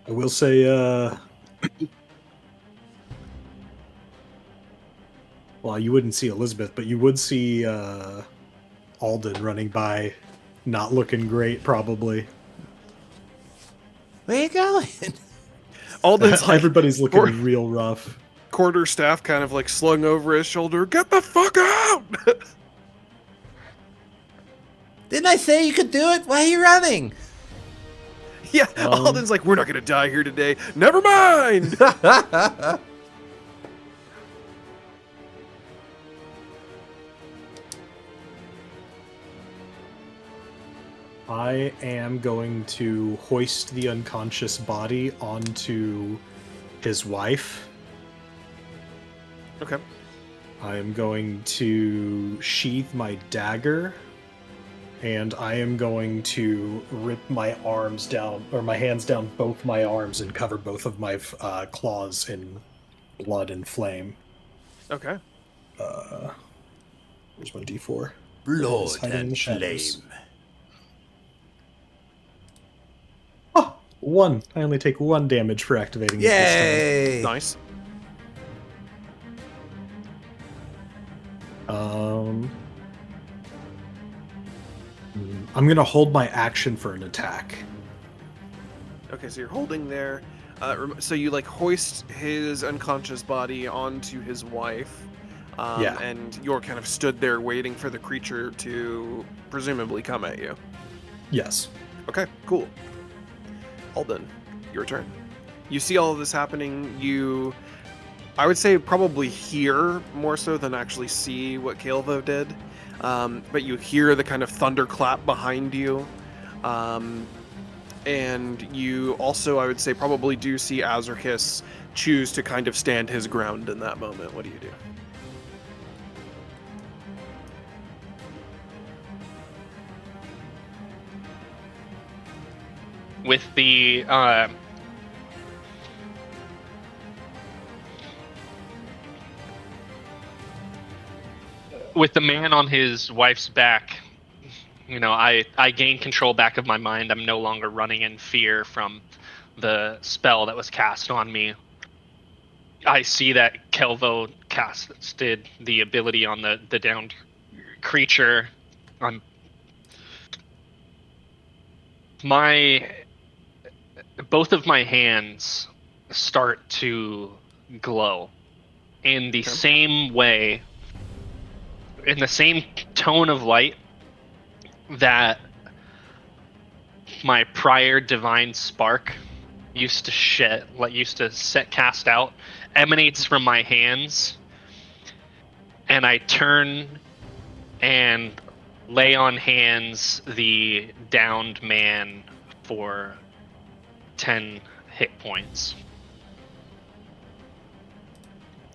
I will say, well, you wouldn't see Elizabeth, but you would see Alden running by, not looking great, probably. Where you going? Alden's like Everybody's looking real rough. quarterstaff kind of like slung over his shoulder. Get the fuck out! Didn't I say you could do it? Why are you running? Yeah, Alden's like, we're not gonna die here today. Never mind! I am going to hoist the unconscious body onto his wife. Okay. I am going to sheath my dagger, and I am going to rip my arms down, or my hands down both my arms, and cover both of my claws in blood and flame. Okay. Where's my D4? Blood It's hiding in and the shadows. flame. Oh, 1. I only take 1 damage for activating it this Yay! Nice. time. I'm gonna hold my action for an attack. Okay, so you're holding there. So you like hoist his unconscious body onto his wife. Yeah. And you're kind of stood there waiting for the creature to presumably come at you. Yes. Okay, cool. Alden, your turn. You see all of this happening. I would say probably hear more so than actually see what Caelvo did. But you hear the kind of thunderclap behind you. And you also, I would say, probably do see Azricus choose to kind of stand his ground in that moment. What do you do? With the man on his wife's back, I gain control back of my mind. I'm no longer running in fear from the spell that was cast on me. I see that Caelvo casted the ability on the downed creature. Both of my hands start to glow in the same way, in the same tone of light that my prior divine spark used to cast out, emanates from my hands, and I turn and lay on hands the downed man for 10 hit points.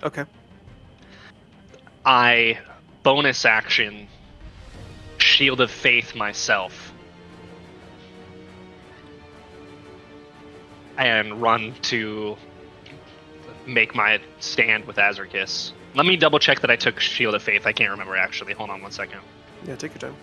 Okay. I bonus action Shield of Faith myself and run to make my stand with Azricus. Let me double check that I took Shield of Faith. I can't remember actually. Hold on one second. Yeah, take your time.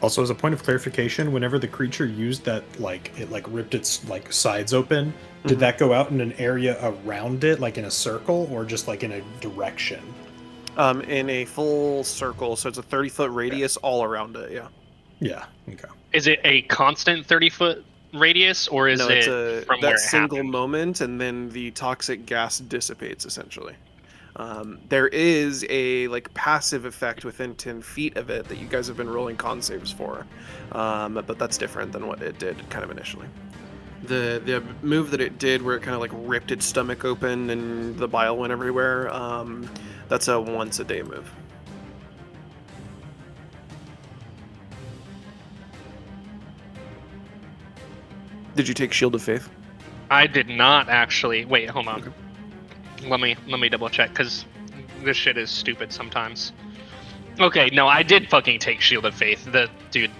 Also, as a point of clarification, whenever the creature used that, it ripped its sides open, did that go out in an area around it, like in a circle, or just in a direction? In a full circle, so it's a 30-foot radius all around it. Yeah. Yeah. Okay. Is it a constant 30-foot radius, or is it's it from where that it single happened? moment, and then the toxic gas dissipates essentially. There is a passive effect within 10 feet of it that you guys have been rolling con saves for, but that's different than what it did kind of initially. The move that it did, where it kind of ripped its stomach open and the bile went everywhere, that's a once a day move. Did you take Shield of Faith? I did not actually. Wait, hold on. Okay. Let me double check, because this shit is stupid sometimes. Okay, no, I did fucking take Shield of Faith. The dude,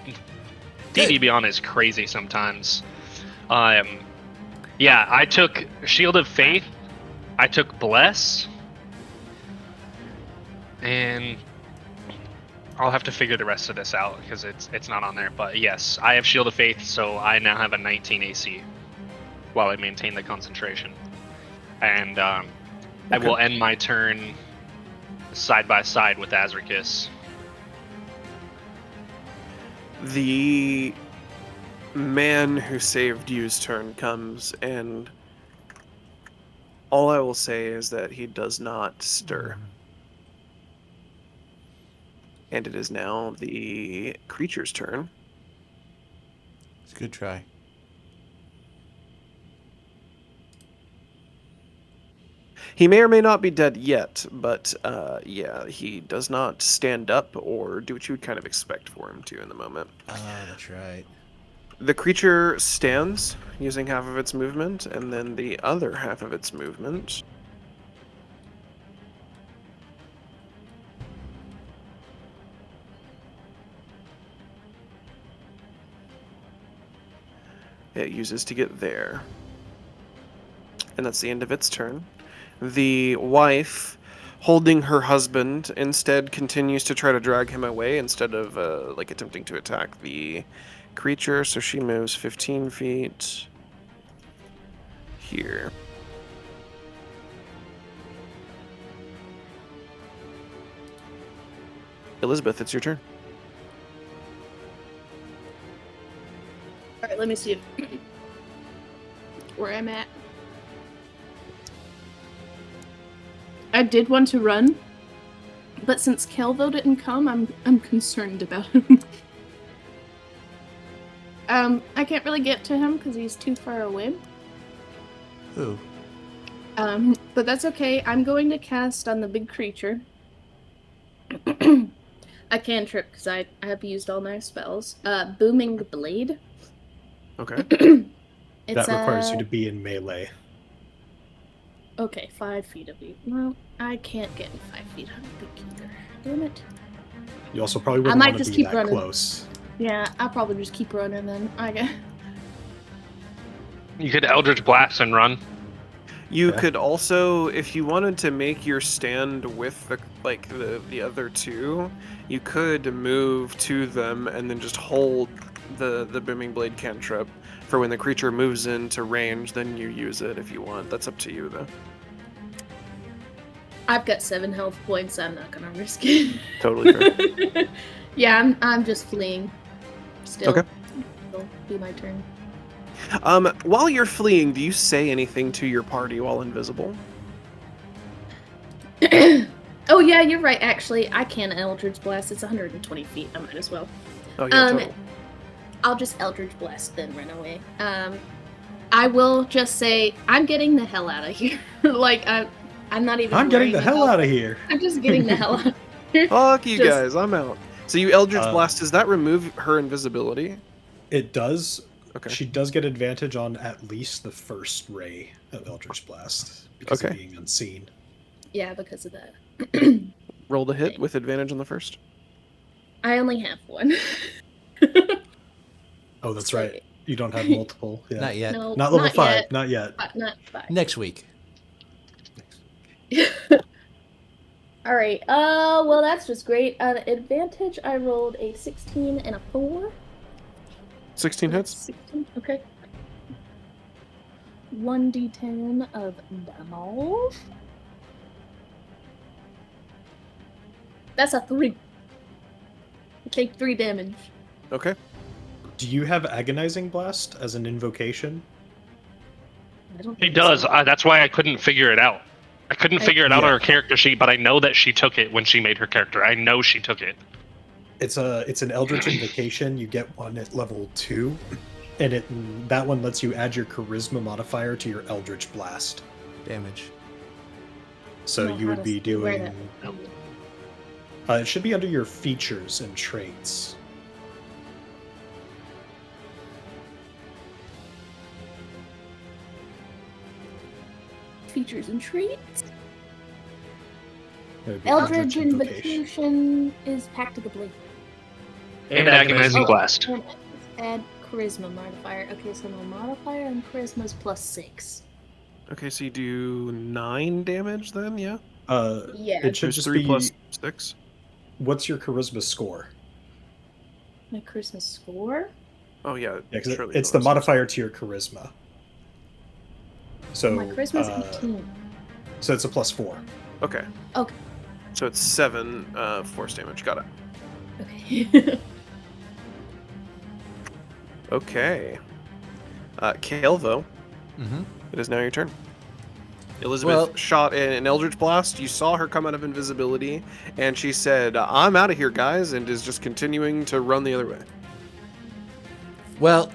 D&D Beyond is crazy sometimes. Yeah, I took Shield of Faith. I took Bless, and I'll have to figure the rest of this out because it's not on there. But yes, I have Shield of Faith, so I now have a 19 AC while I maintain the concentration, and I will end my turn side by side with Azricus. The man who saved you's turn comes, and all I will say is that he does not stir. And it is now the creature's turn. It's a good try. He may or may not be dead yet, but yeah, he does not stand up or do what you would kind of expect for him to in the moment. That's right. The creature stands using half of its movement, and then the other half of its movement it uses to get there. and that's the end of its turn. The wife, holding her husband, instead continues to try to drag him away instead of like attempting to attack the creature. So she moves 15 feet here. Elizabeth, it's your turn. All right, let me see where I'm at. I did want to run, but since Caelvo didn't come, I'm concerned about him. I can't really get to him because he's too far away. Ooh. But that's okay. I'm going to cast on the big creature. I cantrip because I have used all my spells. Booming Blade. Okay. It's, that requires you to be in melee. Okay, 5 feet of you. Well, I can't get in 5 feet of big either. Damn it. You also probably I wouldn't might want to just be keep that running. close. Yeah, I'll probably just keep running then. You could Eldritch Blast and run. You Okay. could also, if you wanted to make your stand with the other two, you could move to them and then just hold the booming blade cantrip for when the creature moves into range. Then you use it if you want. That's up to you though. I've got 7 health points. I'm not gonna risk it. Totally fair. Yeah, I'm just fleeing. Still. Okay. It'll be my turn. While you're fleeing, do you say anything to your party while invisible? Oh yeah, you're right. Actually, I can Eldritch Blast. It's 120 feet. I might as well. Oh yeah, totally. I'll just Eldritch Blast, then run away. I will just say I'm getting the hell out of here. Like I'm not even. I'm getting the worrying hell about- out of here. I'm just getting the hell out of here. Fuck you Just- guys, I'm out. So you Eldritch Uh, Blast, does that remove her invisibility? It does. Okay. She does get advantage on at least the first ray of Eldritch Blast because of Okay. being unseen. Yeah, because of that. Roll the hit with advantage on the first. I only have one. Oh, that's right. You don't have multiple. Yeah. Not yet. No, Not level not 5. Yet. Not yet. Not 5. Next week. All right. Well, that's just great. Advantage. I rolled a 16 and a 4. 16 hits. 16. Okay. 1d10 of damage. That's a 3. I take 3 damage. Okay. Do you have Agonizing Blast as an invocation? I don't He think does. so. That's why I couldn't figure it out. I couldn't figure it out on Yeah. her character sheet, but I know that she took it when she made her character. I know she took it. It's an Eldritch Invocation. You get one at level 2, and that one lets you add your Charisma modifier to your Eldritch Blast. Damage. So No, you how would be does- where doing. that- It should be under your features and traits. Features and traits. It would be Eldritch Invocation is Pact of the Blade. And Agonizing Blast. And add Charisma modifier. Okay, so my modifier on Charisma is +6. Okay, so you do 9 damage then, yeah? Yeah. It should There's just 3 be. plus 6. What's your Charisma score? My Charisma score? Oh yeah, Yeah, 'cause surely it's the bonus. modifier to your Charisma. So My Charisma's 18. So it's a +4. Okay. Okay. So it's 7 force damage. Got it. Okay. Okay. Caelvo, Mm-hmm. it is now your turn. Elizabeth shot an Eldritch Blast. You saw her come out of invisibility, and she said, "I'm out of here, guys," and is just continuing to run the other way. Well,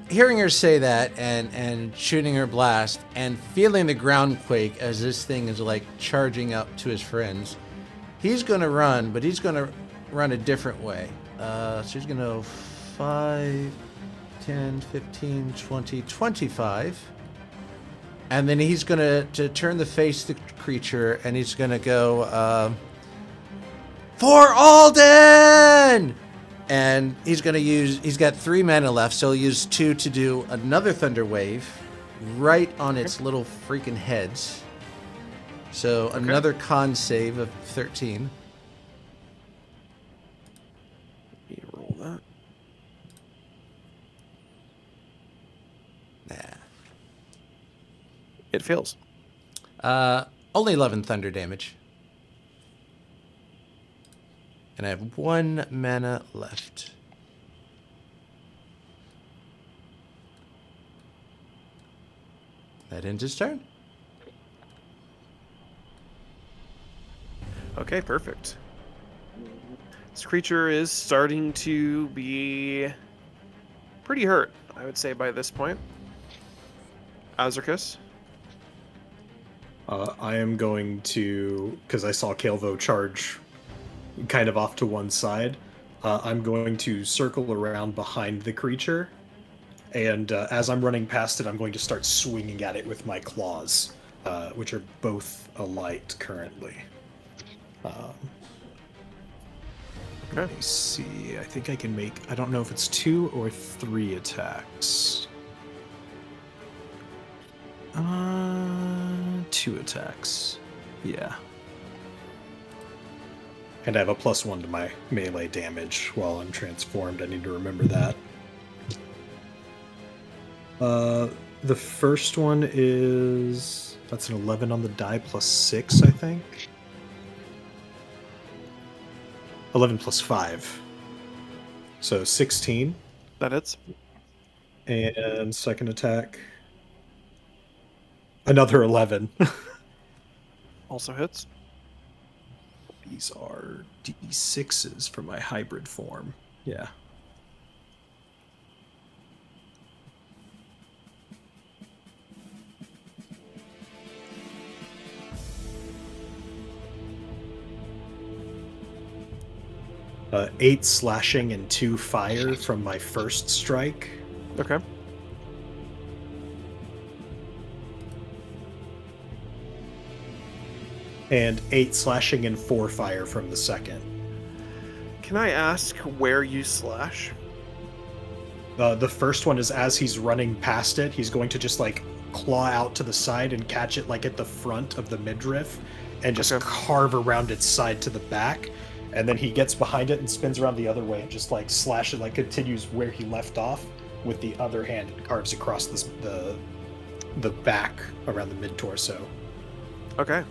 hearing her say that and shooting her blast and feeling the ground quake as this thing is like charging up to his friends, he's going to run, but he's going to run a different way. So he's going to go 5, 10, 15, 20, 25. And then he's going to turn the face to the creature, and he's going to go, for Alden! And he's going to he's got 3 mana left, so he'll use 2 to do another Thunder Wave, right on its little freaking heads. So another con save of 13. You roll that. Nah. It fails. Only 11 thunder damage. And I have 1 mana left. That ends his turn. Okay, perfect. This creature is starting to be pretty hurt, I would say, by this point. Azricus. I am going to, because I saw Caelvo charge kind of off to one side, I'm going to circle around behind the creature, and as I'm running past it, I'm going to start swinging at it with my claws, which are both alight currently. Let me see. I think I can make, I don't know if it's 2 or 3 attacks. 2 attacks. Yeah. And I have a +1 to my melee damage while I'm transformed. I need to remember that. The first one is... That's an 11 on the die +6, I think. 11 + 5. So 16. That hits. And second attack... Another 11. Also hits. These are D6s for my hybrid form. Yeah. Uh, 8 slashing and 2 fire from my first strike. Okay. And 8 slashing and 4 fire from the second. Can I ask where you slash? The first one is as he's running past it, he's going to just like claw out to the side and catch it like at the front of the midriff and just carve around its side to the back. And then he gets behind it and spins around the other way and just like slash it, like continues where he left off with the other hand and carves across the back around the mid-torso. Okay.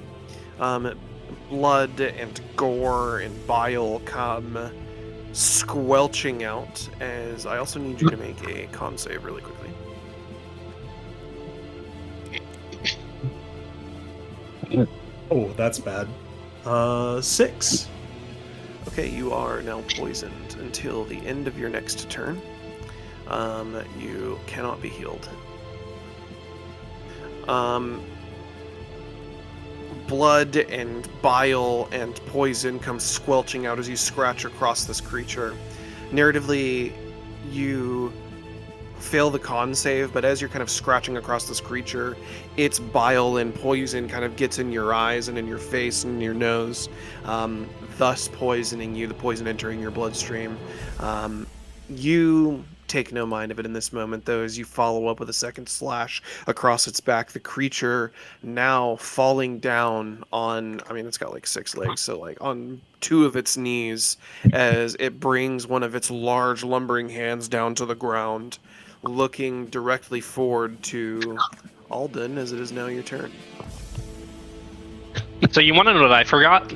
Blood and gore and bile come squelching out, as I also need you to make a con save really quickly. Oh, that's bad. 6. Okay, you are now poisoned until the end of your next turn. You cannot be healed. Blood and bile and poison come squelching out as you scratch across this creature. Narratively, you fail the con save, but as you're kind of scratching across this creature, its bile and poison kind of gets in your eyes and in your face and in your nose, thus poisoning you, the poison entering your bloodstream. You take no mind of it in this moment, though, as you follow up with a second slash across its back. The creature now falling down on, I mean, it's got like 6 legs, so like on 2 of its knees as it brings one of its large lumbering hands down to the ground, looking directly forward to Alden, as it is now your turn. So you want to know what I forgot?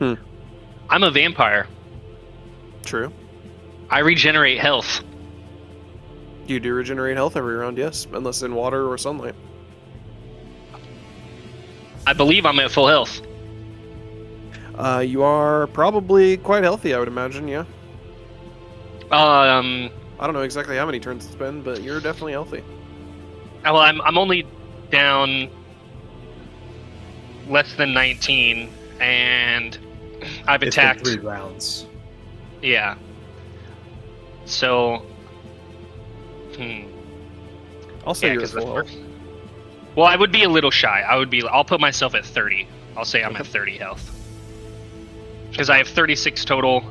I'm a vampire. True. I regenerate health. You do regenerate health every round, yes, unless in water or sunlight. I believe I'm at full health. You are probably quite healthy, I would imagine, yeah. I don't know exactly how many turns it's been, but you're definitely healthy. Well, I'm only down less than 19, and I've It's attacked been 3 rounds. Yeah. So, I'll say yeah, you're 'cause full health. well, I would be a little shy. I'll put myself at 30. I'll say I'm at 30 health. Because I have 36 total.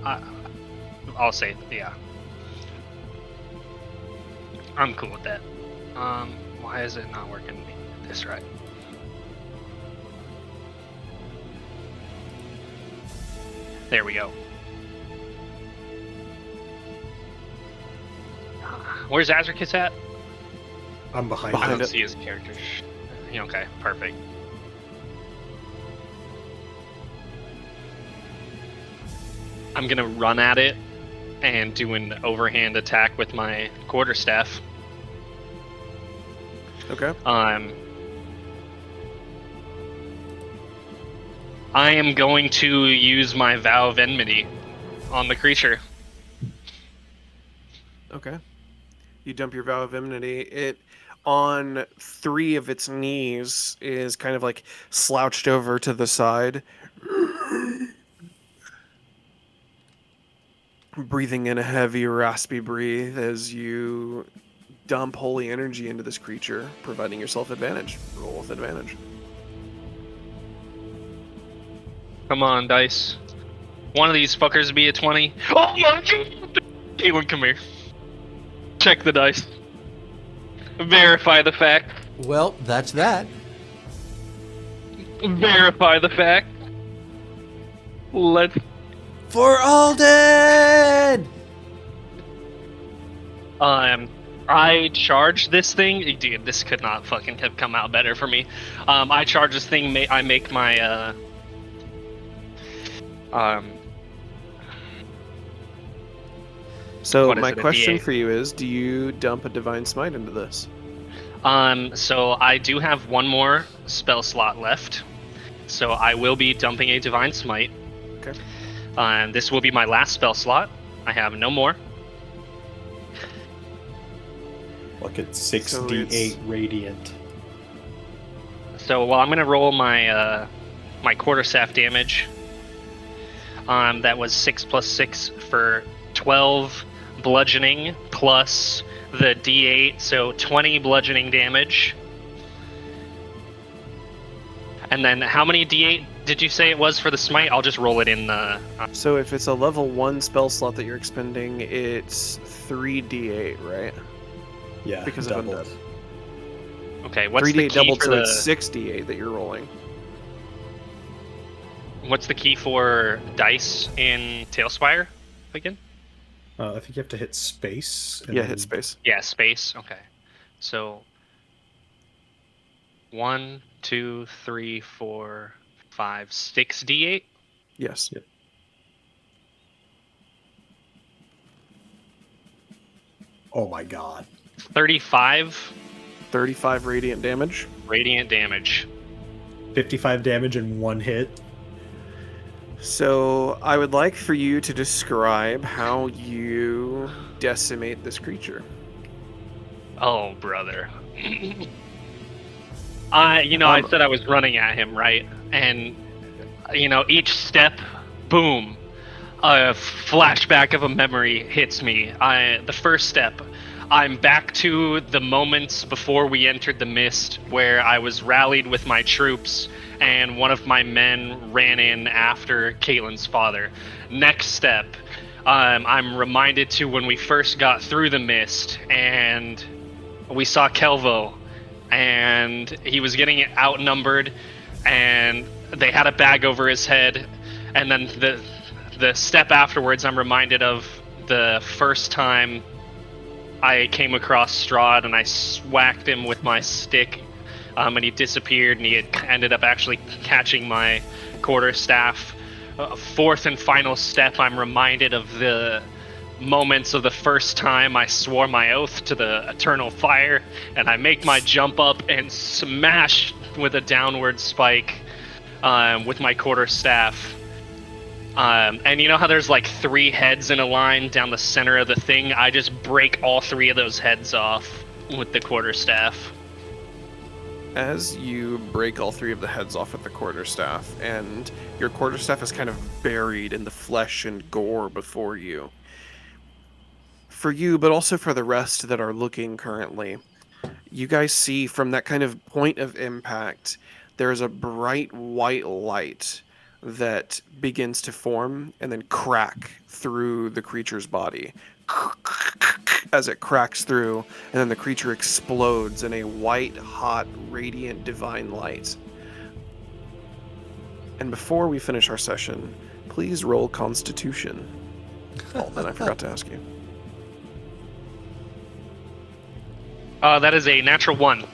I'll say, yeah. I'm cool with that. Why is it not working this right? There we go. Where's Azricus at? I'm behind I Behind him. don't it. see his character. Okay, perfect. I'm gonna run at it and do an overhand attack with my quarterstaff. Okay. I am going to use my Vow of Enmity on the creature. Okay. You dump your Vow of Enmity. It, on 3 of its knees, is kind of like slouched over to the side, breathing in a heavy, raspy breathe as you dump holy energy into this creature, providing yourself advantage. Roll with advantage. Come on, dice. One of these fuckers be a 20. Oh my god! Caitlin, come here. Check the dice. Verify the fact. Well, that's that. Verify the fact. Let's. For Alden! I charge this thing. Dude, this could not fucking have come out better for me. I charge this thing. I make my So What is my it, a question D8? for you is, do you dump a Divine Smite into this? So I do have one more spell slot left. So I will be dumping a Divine Smite. Okay. This will be my last spell slot. I have no more. Look at So 6d8 radiant. So well, I'm gonna roll my my quarterstaff damage. That was 6 + 6 for 12 bludgeoning plus the D8, so 20 bludgeoning damage. And then how many D8 did you say it was for the smite? I'll just roll it in the. So if it's a level 1 spell slot that you're expending, it's 3d8, right? Yeah, Because of doubled. undead. Okay, what's the 3d8 key doubled, for so the? it's 6d8 that you're rolling. What's the key for dice in Tailspire again? I think you have to hit space. and Yeah, then- hit space. Yeah, space. Okay, so 1, 2, 3, 4, 5, 6 D8. Yes. Yep. Oh my god. 35 35 radiant damage. radiant damage. 55 damage in one hit. So I would like for you to describe how you decimate this creature. Oh, brother. I said I was running at him, right? And, each step, boom, a flashback of a memory hits me. The first step, I'm back to the moments before we entered the mist where I was rallied with my troops and one of my men ran in after Caitlin's father. Next step, I'm reminded to when we first got through the mist and we saw Caelvo and he was getting outnumbered and they had a bag over his head. And then the step afterwards, I'm reminded of the first time I came across Strahd and I whacked him with my stick, and he disappeared and he had ended up actually catching my quarterstaff. Fourth and final step, I'm reminded of the moments of the first time I swore my oath to the eternal fire, and I make my jump up and smash with a downward spike with my quarterstaff. And you know how there's like 3 heads in a line down the center of the thing? I just break all 3 of those heads off with the quarterstaff. As you break all 3 of the heads off with the quarterstaff, and your quarterstaff is kind of buried in the flesh and gore before you. For you, but also for the rest that are looking currently, you guys see from that kind of point of impact, there's a bright white light that begins to form and then crack through the creature's body. as it cracks through, and then the creature explodes in a white, hot, radiant, divine light. And before we finish our session, please roll Constitution. Alden, I forgot to ask you. That is a natural 1.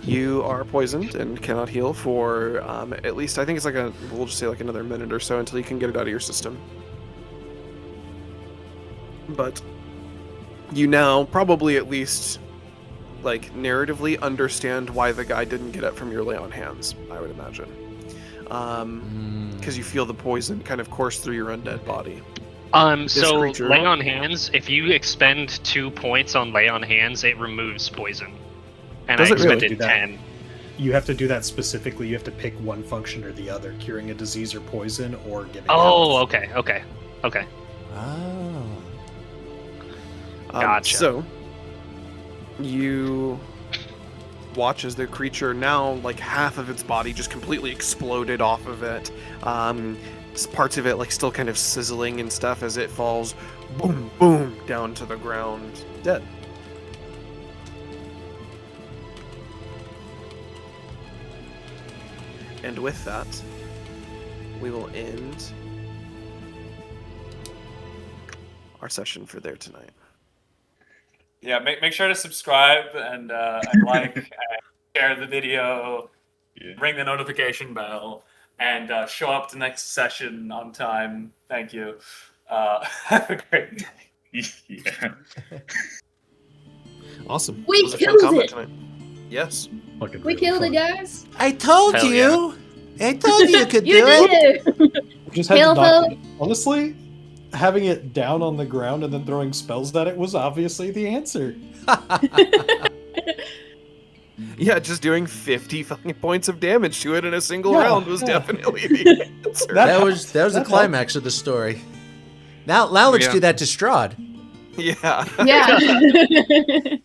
You are poisoned and cannot heal for at least, I think it's we'll just say like another minute or so until you can get it out of your system. But you now probably at least, like, narratively understand why the guy didn't get up from your lay on hands, I would imagine. Because you feel the poison kind of course through your undead body. So creature- lay on hands, if you expend 2 points on lay on hands, it removes poison. And Does I it really expended do that? 10. You have to do that specifically. You have to pick one function or the other: curing a disease or poison, or giving. Oh, health. okay. Oh. Gotcha. So, you watch as the creature now, like, half of its body just completely exploded off of it. Parts of it, like, still kind of sizzling and stuff as it falls, boom, boom, down to the ground, dead. And with that, we will end our session for there tonight. Yeah, make sure to subscribe and like, and share the video, ring the notification bell, and show up to next session on time. Thank you. Have a great day. Yeah. Awesome. We was a fun killed combat it. tonight. Yes. Fucking We really killed fun. it, guys. I told Hell you. I told you could You do it. did. Just had to knock Caelvo. it. Honestly, having it down on the ground and then throwing spells at it was obviously the answer. Yeah, just doing 50 fucking points of damage to it in a single Yeah, round was yeah. definitely the answer. That was the that climax of the story. Now let's Yeah. do that to Strahd. Yeah. Yeah.